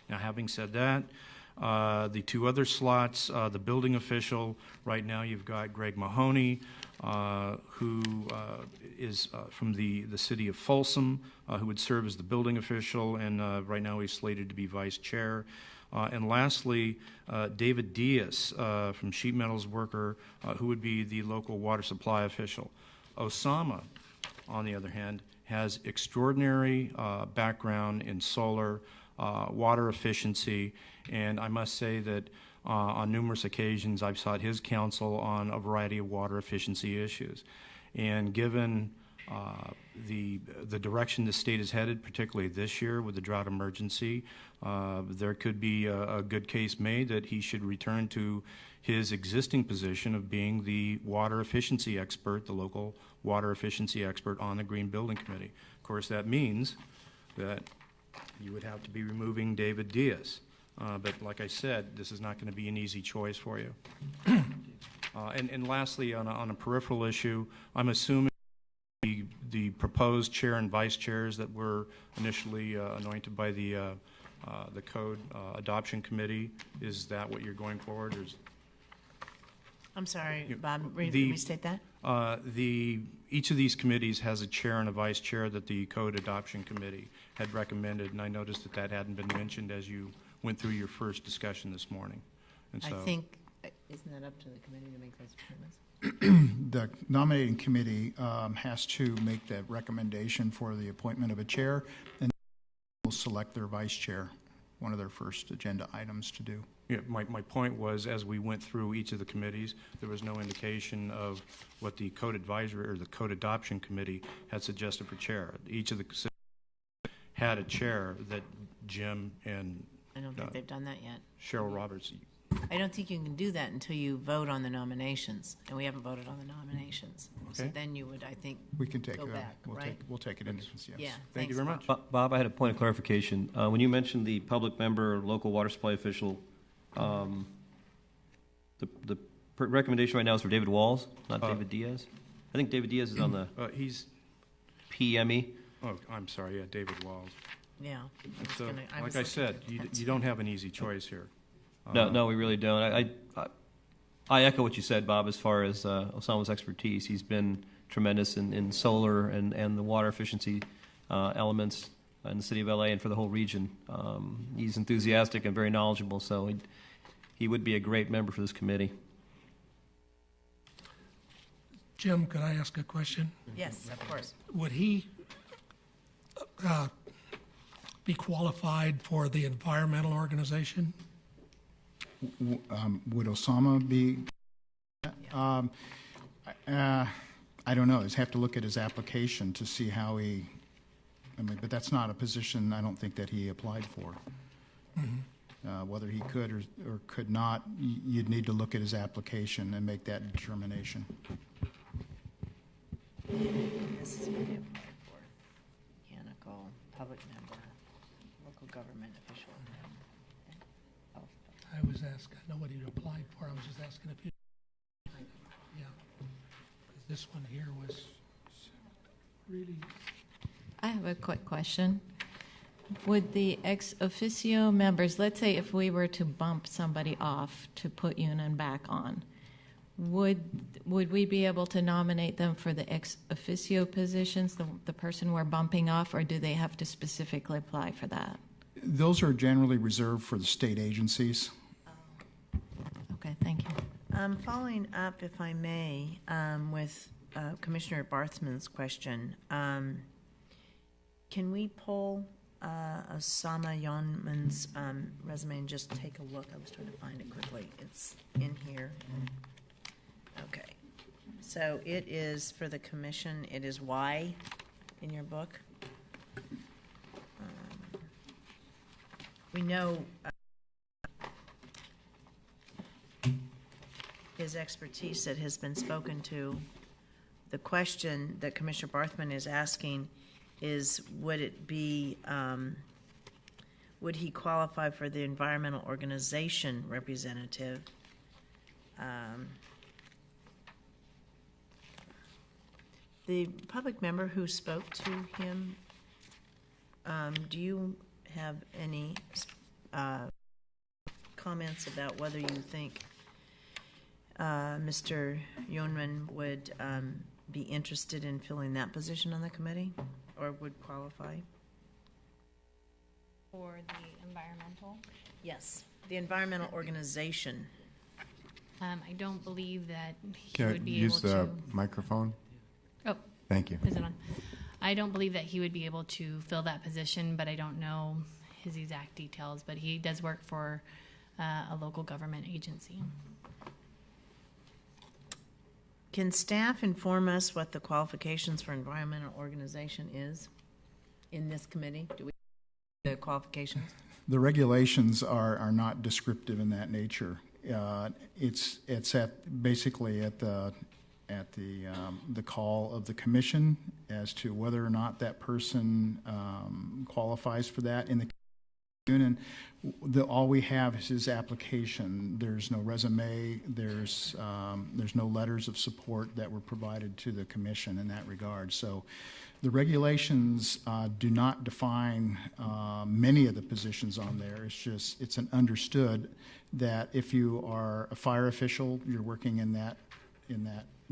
Now, having said that, the 2 other slots, the building official, right now you've got Greg Mahoney, who is from the city of Folsom, who would serve as the building official, and right now he's slated to be vice chair. And lastly, David Diaz from Sheet Metals Worker, who would be the local water supply official. Osama, on the other hand, has extraordinary background in solar, water efficiency, and I must say that on numerous occasions I've sought his counsel on a variety of water efficiency issues. And given the direction the state is headed, particularly this year with the drought emergency, there could be a good case made that he should return to his existing position of being the water efficiency expert, the local water efficiency expert on the Green Building Committee. Of course, that means that you would have to be removing David Diaz. But like I said, this is not going to be an easy choice for you. And lastly, on a peripheral issue, I'm assuming the proposed chair and vice chairs that were initially anointed by the Code Adoption Committee, is that what you're going forward? Or I'm sorry, Bob, restate that? Each of these committees has a chair and a vice chair that the Code Adoption Committee had recommended, and I noticed that hadn't been mentioned as you went through your first discussion this morning. And so, I think, isn't that up to the committee to make those appointments? The nominating committee has to make that recommendation for the appointment of a chair, and will select their vice chair, one of their first agenda items to do. Yeah, my point was, as we went through each of the committees, there was no indication of what the Code Advisory or the Code Adoption Committee had suggested for chair. Each of the had a chair that Jim and I don't think they've done that yet. Cheryl Roberts. I don't think you can do that until you vote on the nominations, and we haven't voted on the nominations. Okay. So then you would, I think, We can take go it. back, right? We'll take it into consideration. Yeah. Thank you thanks, very much. Bob. Bob, I had a point of clarification. When you mentioned the public member, local water supply official, the recommendation right now is for David Walls, not David Diaz. I think David Diaz is on the He's. PME. Oh, I'm sorry. Yeah, David Walls. Yeah. So, like I said, you don't have an easy choice here. No, we really don't. I echo what you said, Bob, as far as Osama's expertise. He's been tremendous in solar and the water efficiency elements in the city of LA and for the whole region. He's enthusiastic and very knowledgeable, so he would be a great member for this committee. Jim, could I ask a question? Yes, of course. Would he be qualified for the environmental organization? Would Osama be? I don't know. I'd have to look at his application to see how he. I mean, but that's not a position I don't think that he applied for. Mm-hmm. Whether he could or could not, you'd need to look at his application and make that determination. This is what he applied for. Mechanical, public member, local government official. I was asking, I know what he'd applied for. I was just asking if you. Yeah. 'Cause this one here was really. I have a quick question. Would the ex officio members, let's say if we were to bump somebody off to put Yunan back on, would we be able to nominate them for the ex officio positions, the person we're bumping off, or do they have to specifically apply for that? Those are generally reserved for the state agencies. Okay, thank you. Following up, if I may, with Commissioner Barthman's question, can we pull Osama Yonman's resume and just take a look? I was trying to find it quickly. It's in here. Okay. So it is for the commission. It is Y in your book. We know his expertise that has been spoken to. The question that Commissioner Barthman is asking is, would it be, would he qualify for the environmental organization representative? The public member who spoke to him, do you have any comments about whether you think Mr. Yonman would be interested in filling that position on the committee, or would qualify? For the environmental? Yes, the environmental organization. I don't believe that he would be able use to. the microphone? Oh. Thank you. Is it on? I don't believe that he would be able to fill that position, but I don't know his exact details. But he does work for a local government agency. Can staff inform us what the qualifications for environmental organization is in this committee? Do we know the qualifications? The regulations are not descriptive in that nature. It's basically at the call of the commission as to whether or not that person qualifies for that. In the union, all we have is his application. There's no resume. There's no letters of support that were provided to the commission in that regard. So the regulations do not define many of the positions on there. It's an understood that if you are a fire official, you're working in that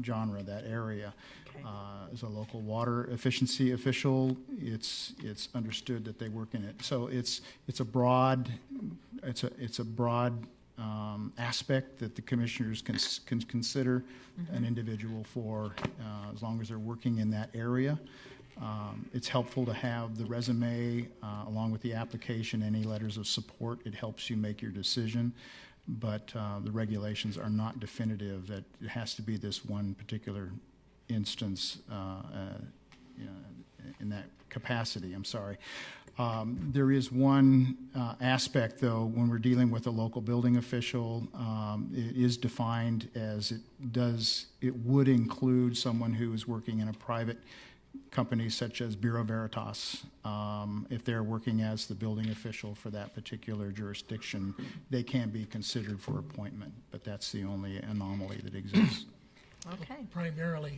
genre, that area. Okay. As a local water efficiency official, it's understood that they work in it. So it's a broad aspect that the commissioners can consider an individual for, as long as they're working in that area. It's helpful to have the resume along with the application, any letters of support. It helps you make your decision. But the regulations are not definitive that it has to be this one particular instance in that capacity. I'm sorry. There is one aspect, though, when we're dealing with a local building official, it is defined as it would include someone who is working in a private company such as Bureau Veritas. If they're working as the building official for that particular jurisdiction, they can be considered for appointment, but that's the only anomaly that exists. Okay. Primarily,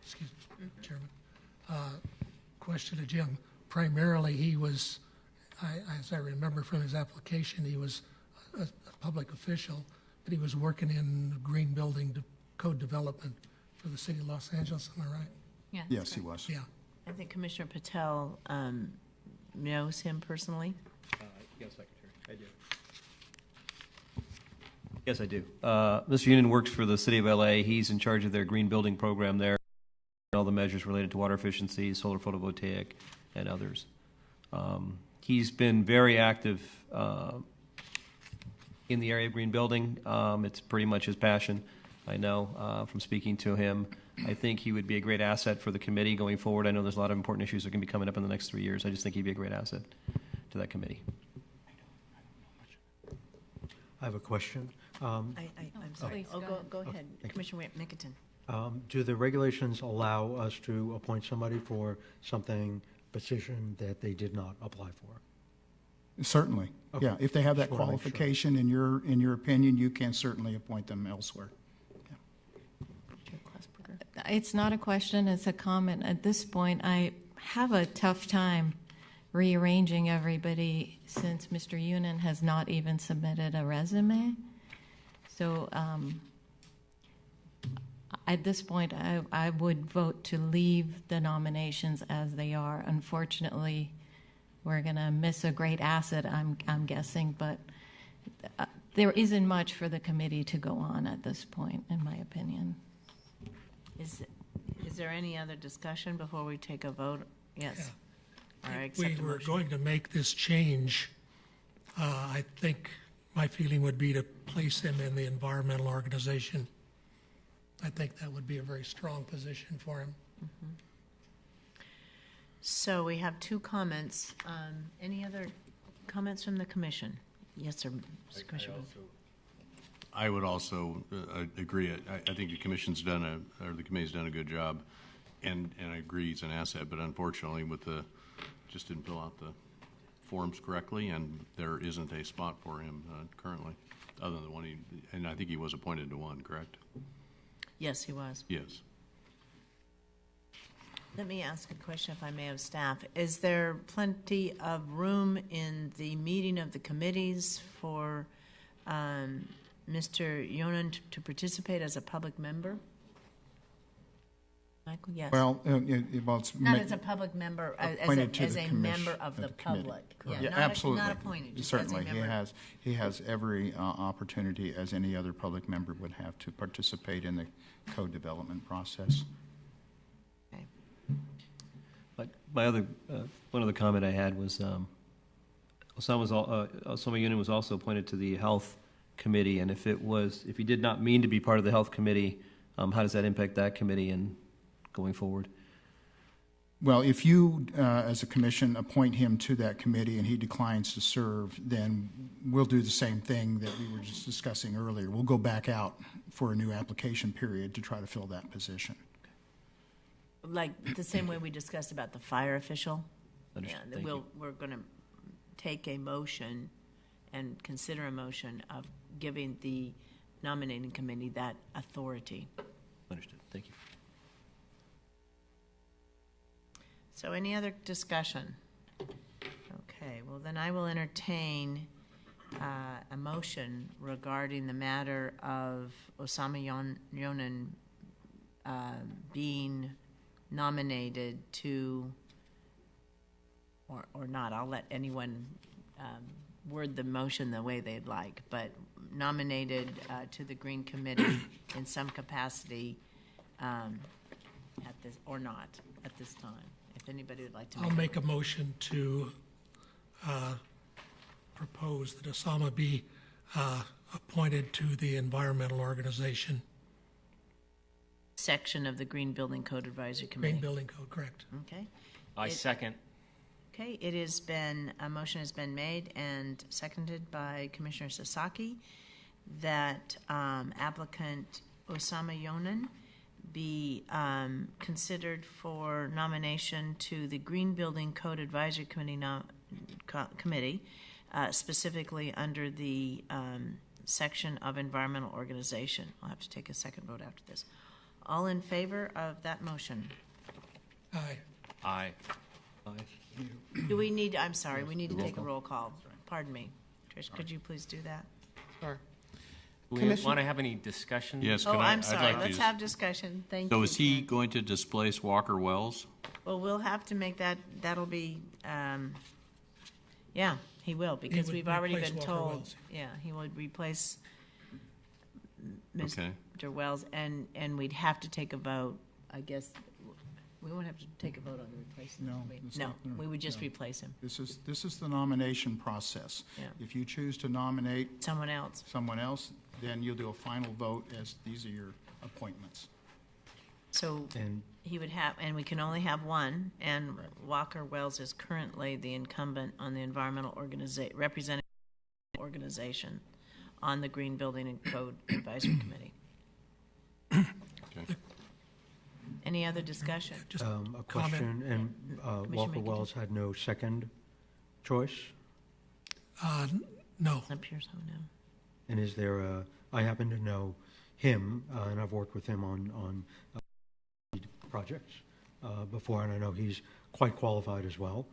excuse me, Chairman, question to Jim. Primarily, he was, as I remember from his application, he was a public official, but he was working in green building code development for the city of Los Angeles. Am I right? Yeah, Yes, he was. Yeah. I think Commissioner Patel knows him personally? Yes, Secretary, I do. Yes, I do. Mr. Union works for the City of LA. He's in charge of their green building program there, and all the measures related to water efficiency, solar photovoltaic, and others. He's been very active in the area of green building. It's pretty much his passion, I know, from speaking to him. I think he would be a great asset for the committee going forward. I know there's a lot of important issues that are going to be coming up in the next 3 years. I just think he'd be a great asset to that committee. I have a question. I'm sorry. Go ahead. Commissioner Mickelton. Do the regulations allow us to appoint somebody for something, position that they did not apply for? Certainly. Okay. Yeah, if they have that Just wanna make sure. qualification in your opinion, you can certainly appoint them elsewhere. It's not a question, it's a comment. At this point, I have a tough time rearranging everybody since Mr. Yunin has not even submitted a resume. So at this point, I would vote to leave the nominations as they are. Unfortunately, we're going to miss a great asset, I'm guessing, but there isn't much for the committee to go on at this point, in my opinion. Is there any other discussion before we take a vote? Yes. All right, If we were going to make this change, I think my feeling would be to place him in the environmental organization. I think that would be a very strong position for him. Mm-hmm. So we have two comments. Any other comments from the commission? Yes, sir. Mr. Commissioner. I would also agree. I think the commission's done the committee's done a good job, and I agree he's an asset. But unfortunately, just didn't fill out the forms correctly, and there isn't a spot for him currently, other than the one and I think he was appointed to one, correct? Yes, he was. Yes. Let me ask a question, if I may, of staff. Is there plenty of room in the meeting of the committees for Mr. Yonan to participate as a public member? Michael, yes. Well, it's not as a public member, as a member of the public. Yeah, not absolutely. Not appointed. Just Certainly, as a member. he has every opportunity, as any other public member would have, to participate in the code development process. Okay. But my other one other comment I had was Osama Yunin was also appointed to the health committee, and if he did not mean to be part of the health committee, how does that impact that committee and going forward? Well, if you, as a commission, appoint him to that committee and he declines to serve, then we'll do the same thing that we were just discussing earlier. We'll go back out for a new application period to try to fill that position. Like the same way we discussed about the fire official? Understood. Yeah, we're going to take a motion and consider a motion of giving the nominating committee that authority. Understood. Thank you. So any other discussion? Okay, well then I will entertain a motion regarding the matter of Osama Yonan being nominated to, or not, I'll let anyone word the motion the way they'd like, but nominated to the Green Committee in some capacity at this, or not at this time. If anybody would like to I'll make a motion to propose that Osama be appointed to the environmental organization. Section of the Green Building Code Advisory Committee. Green Building Code, correct. Okay. I second. Okay, a motion has been made and seconded by Commissioner Sasaki that applicant Osama Yonan be considered for nomination to the Green Building Code Advisory Committee, specifically under the section of environmental organization. I'll have to take a second vote after this. All in favor of that motion? Aye. Aye. Do we need, I'm sorry, we need to take a roll call. Pardon me. Trish, could you please do that? Sure. Do we want to have any discussion? Yes. I'm sorry. Let's have discussion. Thank you. So is he going to displace Walker Wells? Well, we'll have to make that, that'll be Yeah, he will, because would we've already replace been Walker told. Wells. Yeah, he would replace Okay. Mr. Wells, and we'd have to take a vote, I guess. We won't have to take a vote on the replacement. No, will we? it's No, not gonna- we would just no. replace him. This is the nomination process. Yeah. If you choose to nominate Someone else. someone else, then you'll do a final vote as these are your appointments. So And he would have, and we can only have one, and Walker Wells is currently the incumbent on the environmental representing organization on the Green Building and Code Advisory Committee. Okay. Any other discussion? Just a comment. question, and Walker McIntyre. Wells had no second choice? No. It appears so, no. And is there a, I happen to know him, and I've worked with him on projects before, and I know he's quite qualified as well.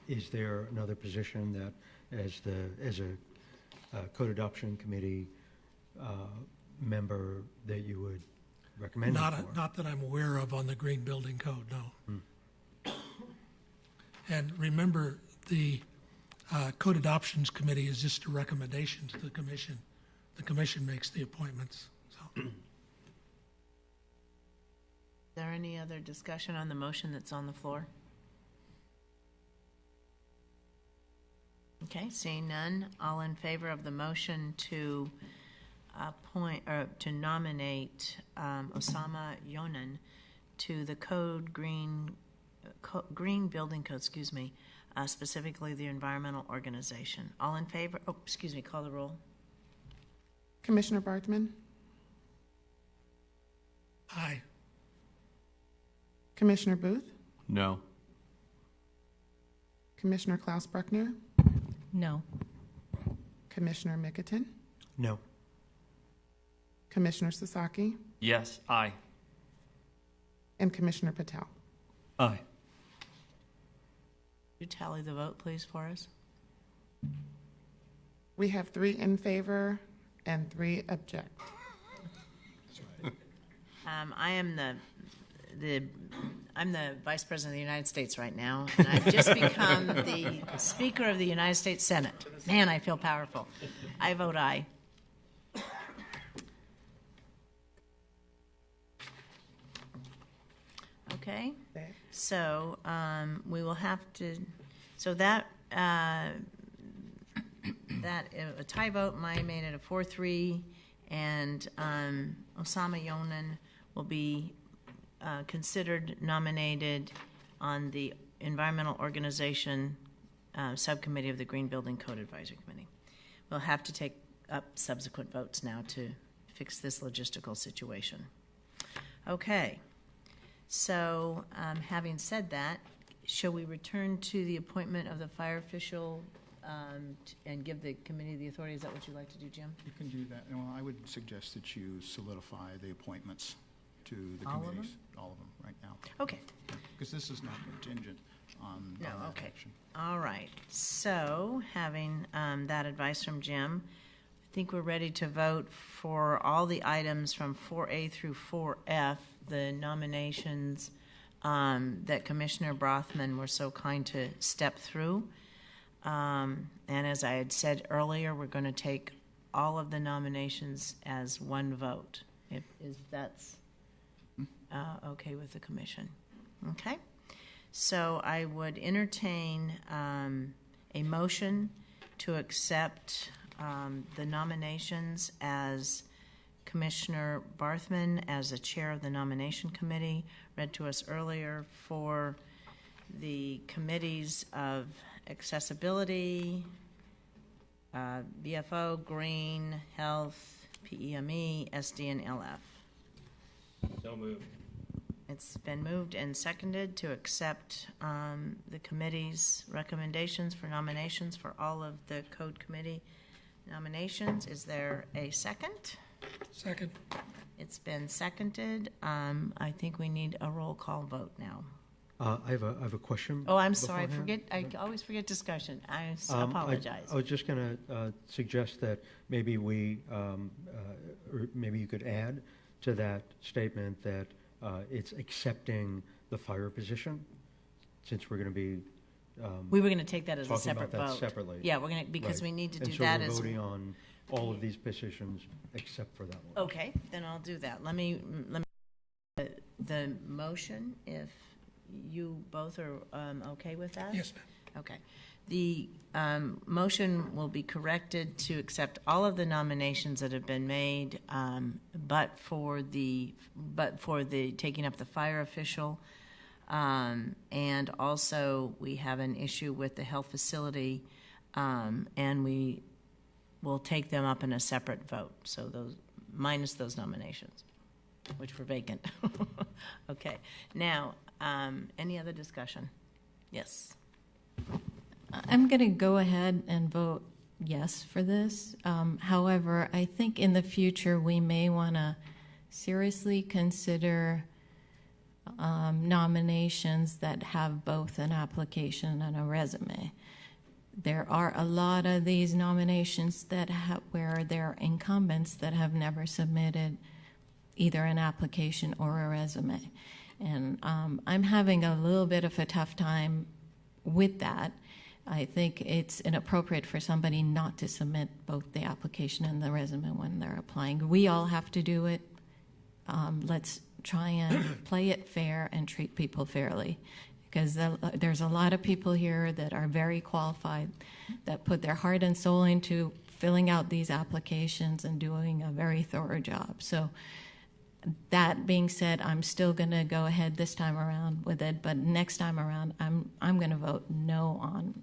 Is there another position that, as a code adoption committee member, that you would recommend him for? Not that I'm aware of on the Green Building Code, no. And remember, the Code Adoptions Committee is just a recommendation to the commission. The commission makes the appointments, so. Is there any other discussion on the motion that's on the floor? Okay, seeing none, all in favor of the motion to appoint, or to nominate Osama Yonan to the Green Building Code, specifically the environmental organization. All in favor? Oh, excuse me, call the roll. Commissioner Barthman, Aye. Commissioner Booth, No. Commissioner Klaus Bruckner, No. Commissioner Mickelton, No. Commissioner Sasaki, Yes, aye. and Commissioner Patel. Aye. You tally the vote, please, for us. We have 3 in favor and 3 object. I am I'm the Vice President of the United States right now, and I've just become the Speaker of the United States Senate. Man, I feel powerful. I vote aye. Okay, so we will have to. So that a tie vote, Maya made it a 4-3, and Osama Yonan will be considered nominated on the Environmental Organization Subcommittee of the Green Building Code Advisory Committee. We'll have to take up subsequent votes now to fix this logistical situation. Okay, so having said that, shall we return to the appointment of the fire official and give the committee the authority? Is that what you'd like to do, Jim? You can do that. Well, I would suggest that you solidify the appointments to the All of committees. them? All of them, right now. Okay. Because this is not contingent on No, that okay. action. All right. So, having that advice from Jim, I think we're ready to vote for all the items from 4A through 4F, the nominations that Commissioner Brothman were so kind to step through. And as I had said earlier, we're going to take all of the nominations as one vote, if that's okay with the commission. Okay? So I would entertain a motion to accept the nominations as Commissioner Barthman as the chair of the nomination committee, read to us earlier, for the committees of accessibility, BFO, Green, Health, PEME, SD, and LF. So moved. It's been moved and seconded to accept the committee's recommendations for nominations for all of the code committee nominations. Is there a second? Second. It's been seconded. I think we need a roll call vote now. I have a question. Oh, I'm sorry. beforehand. I always forget discussion. I apologize. I was just going to suggest that maybe or maybe you could add to that statement that it's accepting the fire position, since we're going to be We were going to take that as a talking separate about that vote. separately. Yeah, we're going to, because Right. we need to And do so that we're as. voting on all of these positions except for that one. Okay, then I'll do that. Let me the motion, if you both are okay with that? Yes, ma'am. Okay. The motion will be corrected to accept all of the nominations that have been made, but for the taking up the fire official, and also we have an issue with the health facility, and we will take them up in a separate vote. So those minus those nominations, which were vacant. Okay. Now, any other discussion? Yes. I'm going to go ahead and vote yes for this. However, I think in the future we may want to seriously consider nominations that have both an application and a resume. There are a lot of these nominations that where there are incumbents that have never submitted either an application or a resume. And I'm having a little bit of a tough time with that. I think it's inappropriate for somebody not to submit both the application and the resume when they're applying. We all have to do it. Let's try and play it fair and treat people fairly, because there's a lot of people here that are very qualified, that put their heart and soul into filling out these applications and doing a very thorough job. So that being said, I'm still going to go ahead this time around with it, but next time around, I'm going to vote no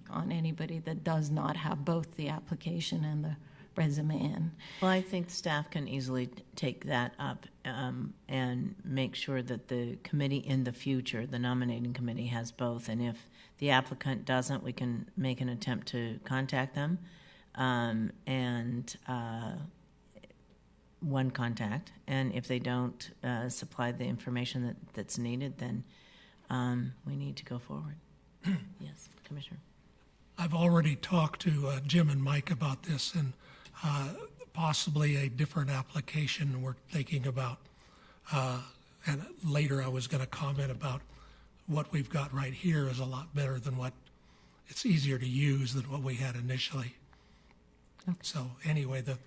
on anybody that does not have both the application and the resume in. Well, I think staff can easily take that up and make sure that the committee in the future, the nominating committee, has both. And if the applicant doesn't, we can make an attempt to contact them and one contact. And if they don't supply the information that's needed, then we need to go forward. Yes, Commissioner. I've already talked to Jim and Mike about this, and possibly a different application we're thinking about. And later I was going to comment about what we've got right here is a lot better than it's easier to use than what we had initially. Okay. So anyway, the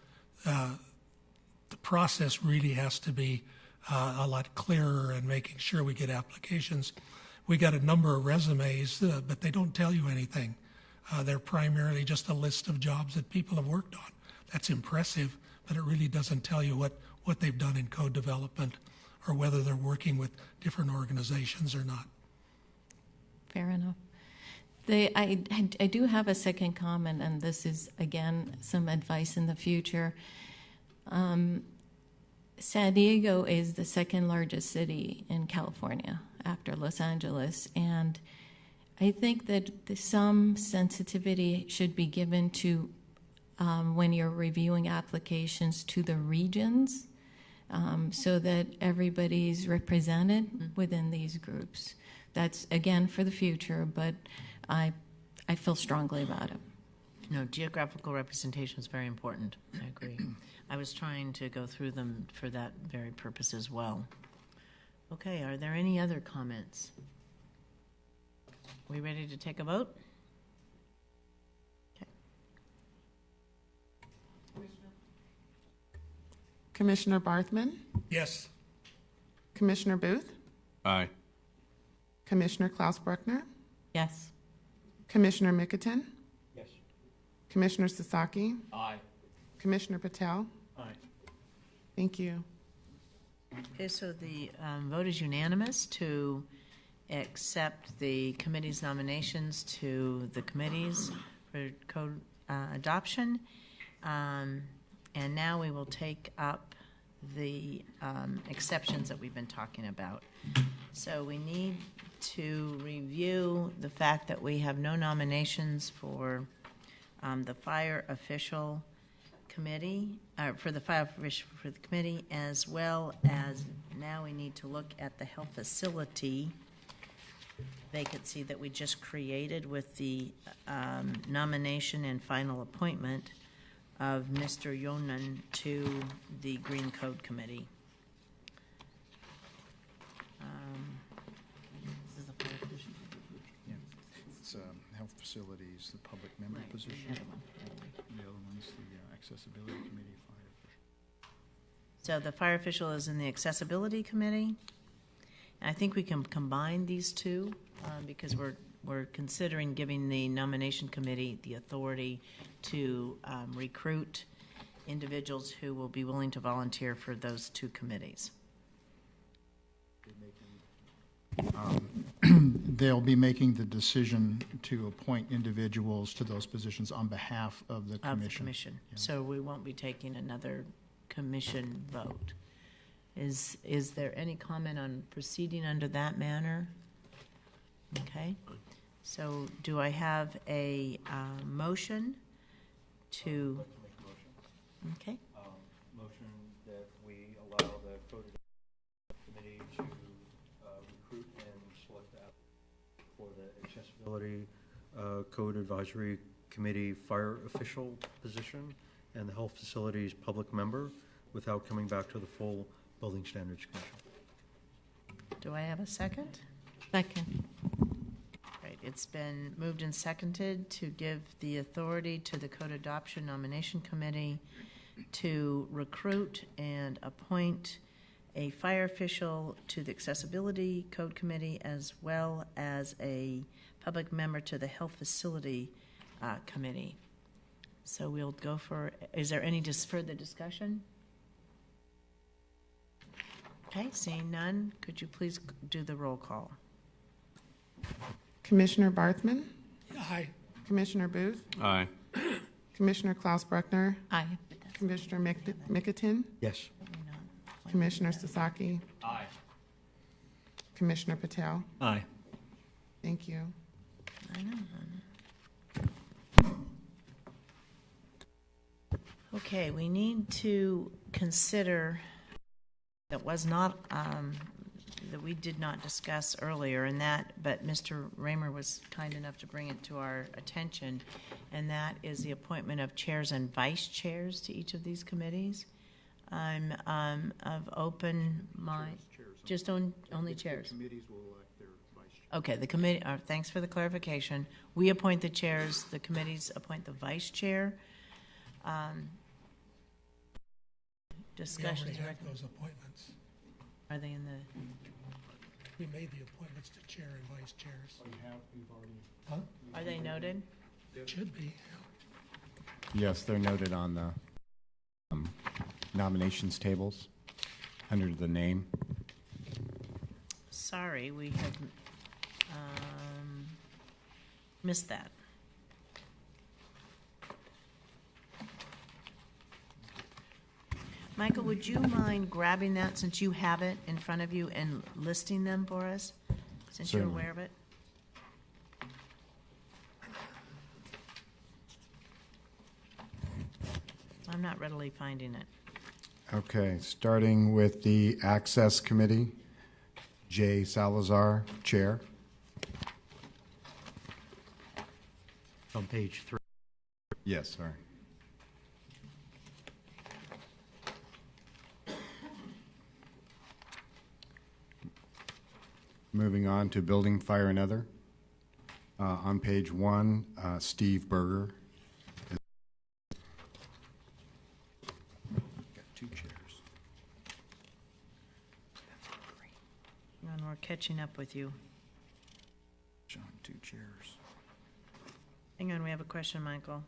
process really has to be a lot clearer in making sure we get applications. We got a number of resumes, but they don't tell you anything. They're primarily just a list of jobs that people have worked on. That's impressive, but it really doesn't tell you what they've done in code development or whether they're working with different organizations or not. Fair enough. I do have a second comment, and this is, again, some advice in the future. San Diego is the second largest city in California after Los Angeles, and I think that some sensitivity should be given to when you're reviewing applications to the regions, so that everybody's represented within these groups. That's, again, for the future, but I feel strongly about it. No, geographical representation is very important. I agree. I was trying to go through them for that very purpose as well. Okay, are there any other comments? We ready to take a vote? Okay. Commissioner Barthman? Yes. Commissioner Booth? Aye. Commissioner Klaus Bruckner? Yes. Commissioner Mickelton? Yes. Commissioner Sasaki? Aye. Commissioner Patel? Aye. Thank you. Okay, so the vote is unanimous to accept the committee's nominations to the committees for code adoption. And now we will take up the exceptions that we've been talking about. So we need to review the fact that we have no nominations for the fire official committee, for the fire official for the committee, as well as now we need to look at the health facility vacancy that we just created with the nomination and final appointment of Mr. Yonan to the Green Code Committee. This is the fire official. Yeah. It's health facilities, the public member position. And the other one's the accessibility committee, fire official. So the fire official is in the accessibility committee. And I think we can combine these two because we're considering giving the nomination committee the authority to recruit individuals who will be willing to volunteer for those two committees. They'll be making the decision to appoint individuals to those positions on behalf of the commission. Yeah. So we won't be taking another commission vote. Is there any comment on proceeding under that manner? Okay. So do I have a motion to? Okay. Motion that we allow the code committee to recruit and select for the accessibility code advisory committee fire official position and the health facilities public member without coming back to the full building standards commission. Do I have a second? Second. Right. It's been moved and seconded to give the authority to the Code Adoption Nomination Committee to recruit and appoint a fire official to the Accessibility Code Committee as well as a public member to the Health Facility Committee. So we'll go for, is there any further discussion? Okay, seeing none, could you please do the roll call? Commissioner Barthman? Aye. Commissioner Booth? Aye. Commissioner Klaus Bruckner? Aye. Commissioner Mickerton? Yes. Commissioner Sasaki? Aye. Commissioner Patel? Aye. Thank you. I know. Okay, we need to consider that was not that we did not discuss earlier, and that, but Mr. Raymer was kind enough to bring it to our attention, and that is the appointment of chairs and vice chairs to each of these committees. I'm of open mind. Just only chairs. The committees will elect their vice chair. Okay, the committee. Thanks for the clarification. We appoint the chairs. The committees appoint the vice chair. Discussions. We already have those appointments. Are they in the? We made the appointments to chair and vice chairs. We've already. Huh? Are they noted? It should be. Yes, they're noted on the nominations tables under the name. Sorry, we have missed that. Michael, would you mind grabbing that since you have it in front of you and listing them for us, since Certainly. you're aware of it? I'm not readily finding it. Okay, starting with the Access Committee, Jay Salazar, Chair. On page 3. Yes, sorry. Moving on to Building, Fire, and Other. On page 1, Steve Berger. Got 2 chairs. And we're catching up with you. John, 2 chairs. Hang on, we have a question, Michael.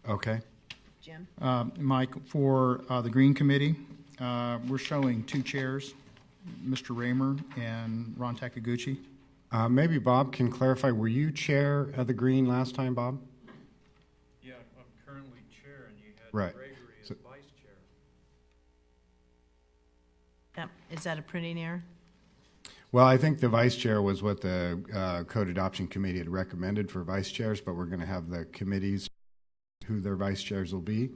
Okay. Jim? Mike, for the Green Committee, we're showing 2 chairs, Mr. Raymer and Ron Takaguchi. Maybe Bob can clarify, were you chair of the Green last time, Bob? Yeah, I'm currently chair, and you had Right. Gregory as So- vice chair. Yep. Is that a printing error? Well, I think the vice chair was what the Code Adoption Committee had recommended for vice chairs, but we're going to have the committees who their vice chairs will be.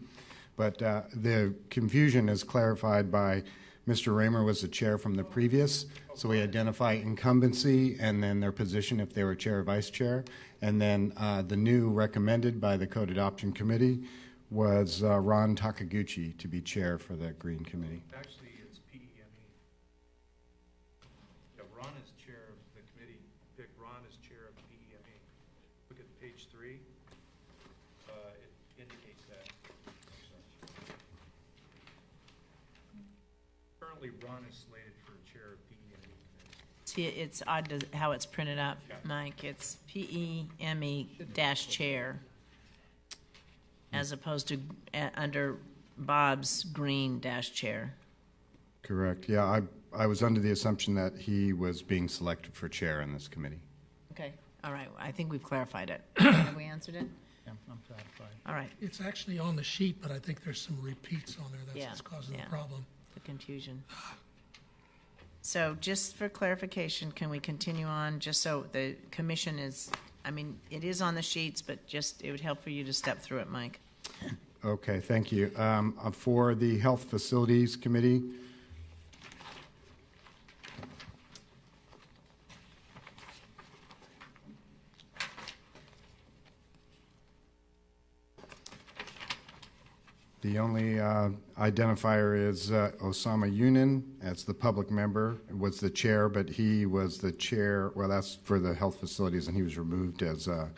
But the confusion is clarified by Mr. Raymer was the chair from the previous, so we identify incumbency and then their position if they were chair or vice chair. And then the new recommended by the Code Adoption Committee was Ron Takaguchi to be chair for the Green Committee. Actually, it's PEME. Yeah, Ron is chair of the committee. Pick Ron as chair of PEME. Look at page 3, it indicates that. Currently, Ron is slated for chair of PEME committee. See, it's odd how it's printed up, Mike. It's PEME-chair as opposed to under Bob's green-chair. Correct. Yeah, I was under the assumption that he was being selected for chair in this committee. Okay, all right. I think we've clarified it. Have we answered it? Yeah, I'm satisfied. All right. It's actually on the sheet, but I think there's some repeats on there. That's Yeah, what's causing yeah. the problem. The confusion. So just for clarification, can we continue on, just so the commission is, I mean, it is on the sheets, but just, it would help for you to step through it, Mike. Okay, thank you. For the Health Facilities Committee, the only identifier is Osama Yunin as the public member, was the chair, but he was the chair, well, that's for the health facilities, and he was removed as a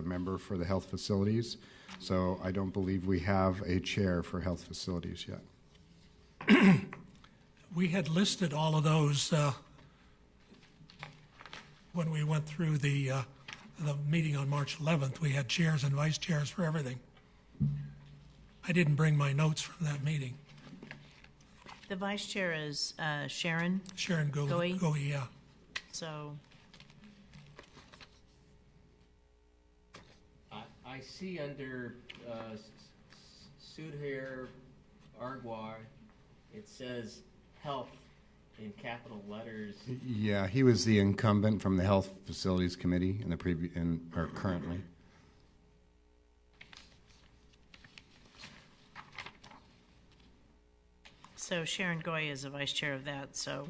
member for the health facilities. So I don't believe we have a chair for health facilities yet. We had listed all of those when we went through the meeting on March 11th. We had chairs and vice chairs for everything. I didn't bring my notes from that meeting. The vice chair is Sharon? Sharon Goey, yeah. So, I see under Sudhir Arguar, it says health in capital letters. Yeah, he was the incumbent from the Health Facilities Committee in the or currently. So Sharon Goy is the vice chair of that, so.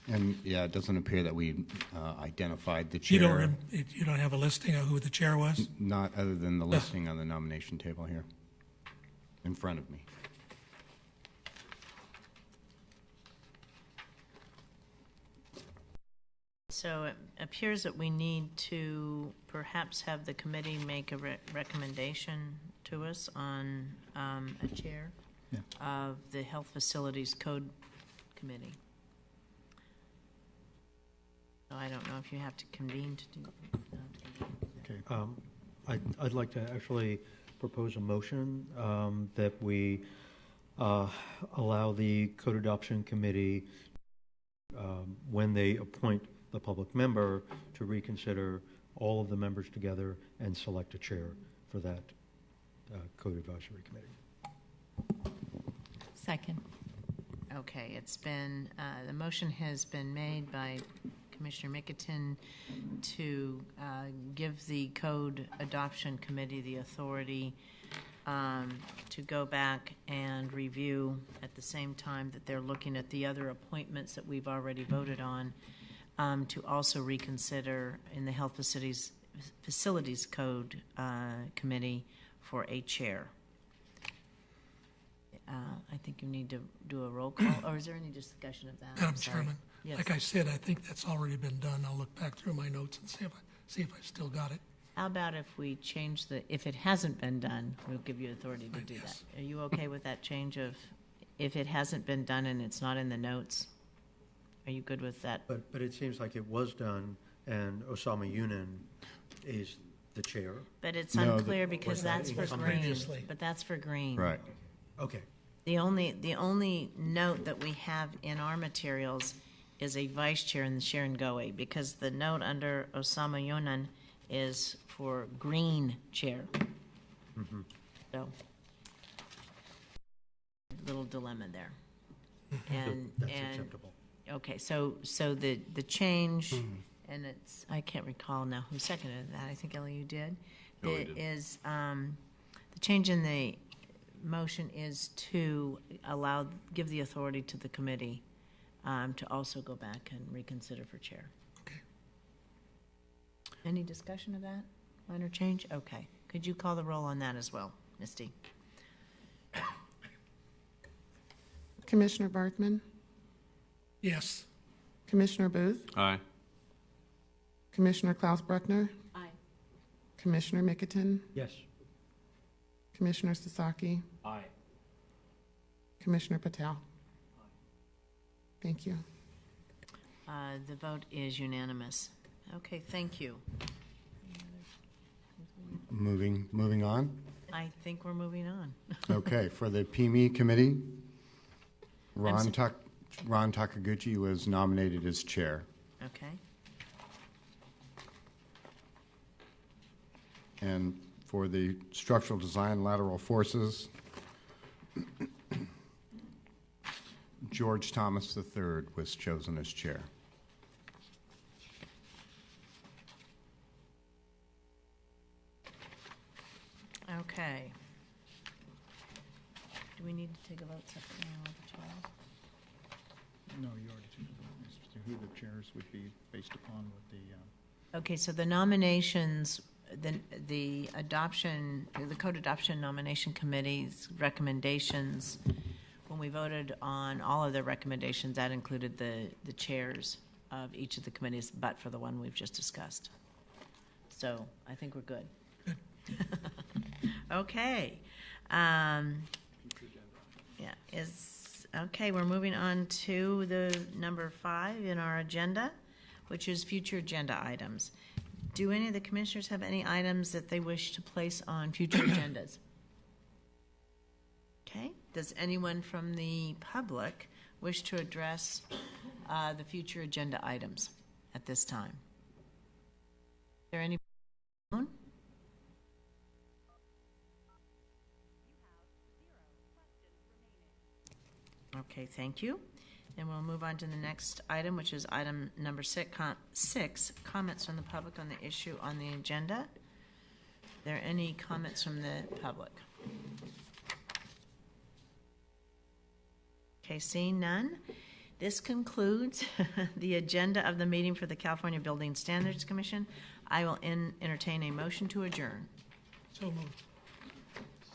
And yeah, it doesn't appear that we identified the chair. You don't have a listing of who the chair was? Not other than the listing on the nomination table here in front of me. So it appears that we need to perhaps have the committee make a recommendation to us on a chair of the Health Facilities Code Committee. So I don't know if you have to convene to do that. Okay. I'd like to actually propose a motion that we allow the Code Adoption Committee, when they appoint the public member, to reconsider all of the members together and select a chair for that Code Advisory Committee. Second. Okay, it's been, the motion has been made by Commissioner Mickelton to give the Code Adoption Committee the authority to go back and review at the same time that they're looking at the other appointments that we've already voted on, to also reconsider in the Health Facilities Code Committee for a chair. I think you need to do a roll call, or is there any discussion of that? Madam Chairman, yes. like I said, I think that's already been done. I'll look back through my notes and see if I still got it. How about if we change if it hasn't been done, we'll give you authority to do Yes. that. Are you okay with that change of, if it hasn't been done and it's not in the notes? Are you good with that? But it seems like it was done, and Osama Yunin is the chair. But it's No, unclear because that's for green. Previously. But that's for green. Right. Okay. The only note that we have in our materials is a vice chair in the Sharon Goey, because the note under Osama Yunin is for green chair. Mm-hmm. So, little dilemma there. And That's and acceptable. okay, so the change, and it's, I can't recall now who seconded that. I think Ellie, you did. Ellie It did. is the change in the motion is to give the authority to the committee to also go back and reconsider for chair. Okay. Any discussion of that minor change? Okay. Could you call the roll on that as well, Misty? Commissioner Barthman, Yes. Commissioner Booth, Aye. Commissioner Klaus Bruckner, Aye. Commissioner Mickelton, Yes. Commissioner Sasaki, Aye. Commissioner Patel. Thank you. The vote is unanimous. Okay, thank you. Moving on. I think we're moving on. Okay, for the PME committee, I'm Ron Takaguchi was nominated as chair. Okay. And for the structural design lateral forces, George Thomas III was chosen as chair. Okay. Do we need to take a vote separately on all the chairs? No, you already took the vote as to who the chairs would be based upon with the. Okay, so the nominations, the adoption, the code adoption nomination committee's recommendations, when we voted on all of their recommendations, that included the chairs of each of the committees, but for the one we've just discussed. So I think we're good. Okay. Yeah, okay, we're moving on to the number 5 in our agenda, which is future agenda items. Do any of the commissioners have any items that they wish to place on future agendas? Okay. Does anyone from the public wish to address the future agenda items at this time? Is there any? Okay, thank you. And we'll move on to the next item, which is item number 6, comments from the public on the issue on the agenda. Are there any comments from the public? Okay, seeing none, this concludes the agenda of the meeting for the California Building Standards Commission. I will entertain a motion to adjourn. So moved.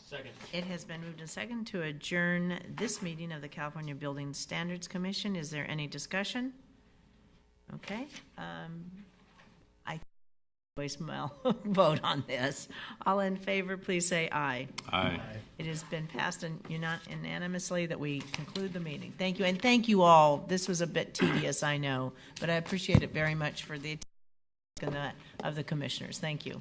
Second. It has been moved and seconded to adjourn this meeting of the California Building Standards Commission. Is there any discussion? Okay. I voice vote on this. All in favor, please say aye. Aye. It has been passed unanimously that we conclude the meeting. Thank you, and thank you all. This was a bit tedious, I know, but I appreciate it very much for the attention of the commissioners. Thank you.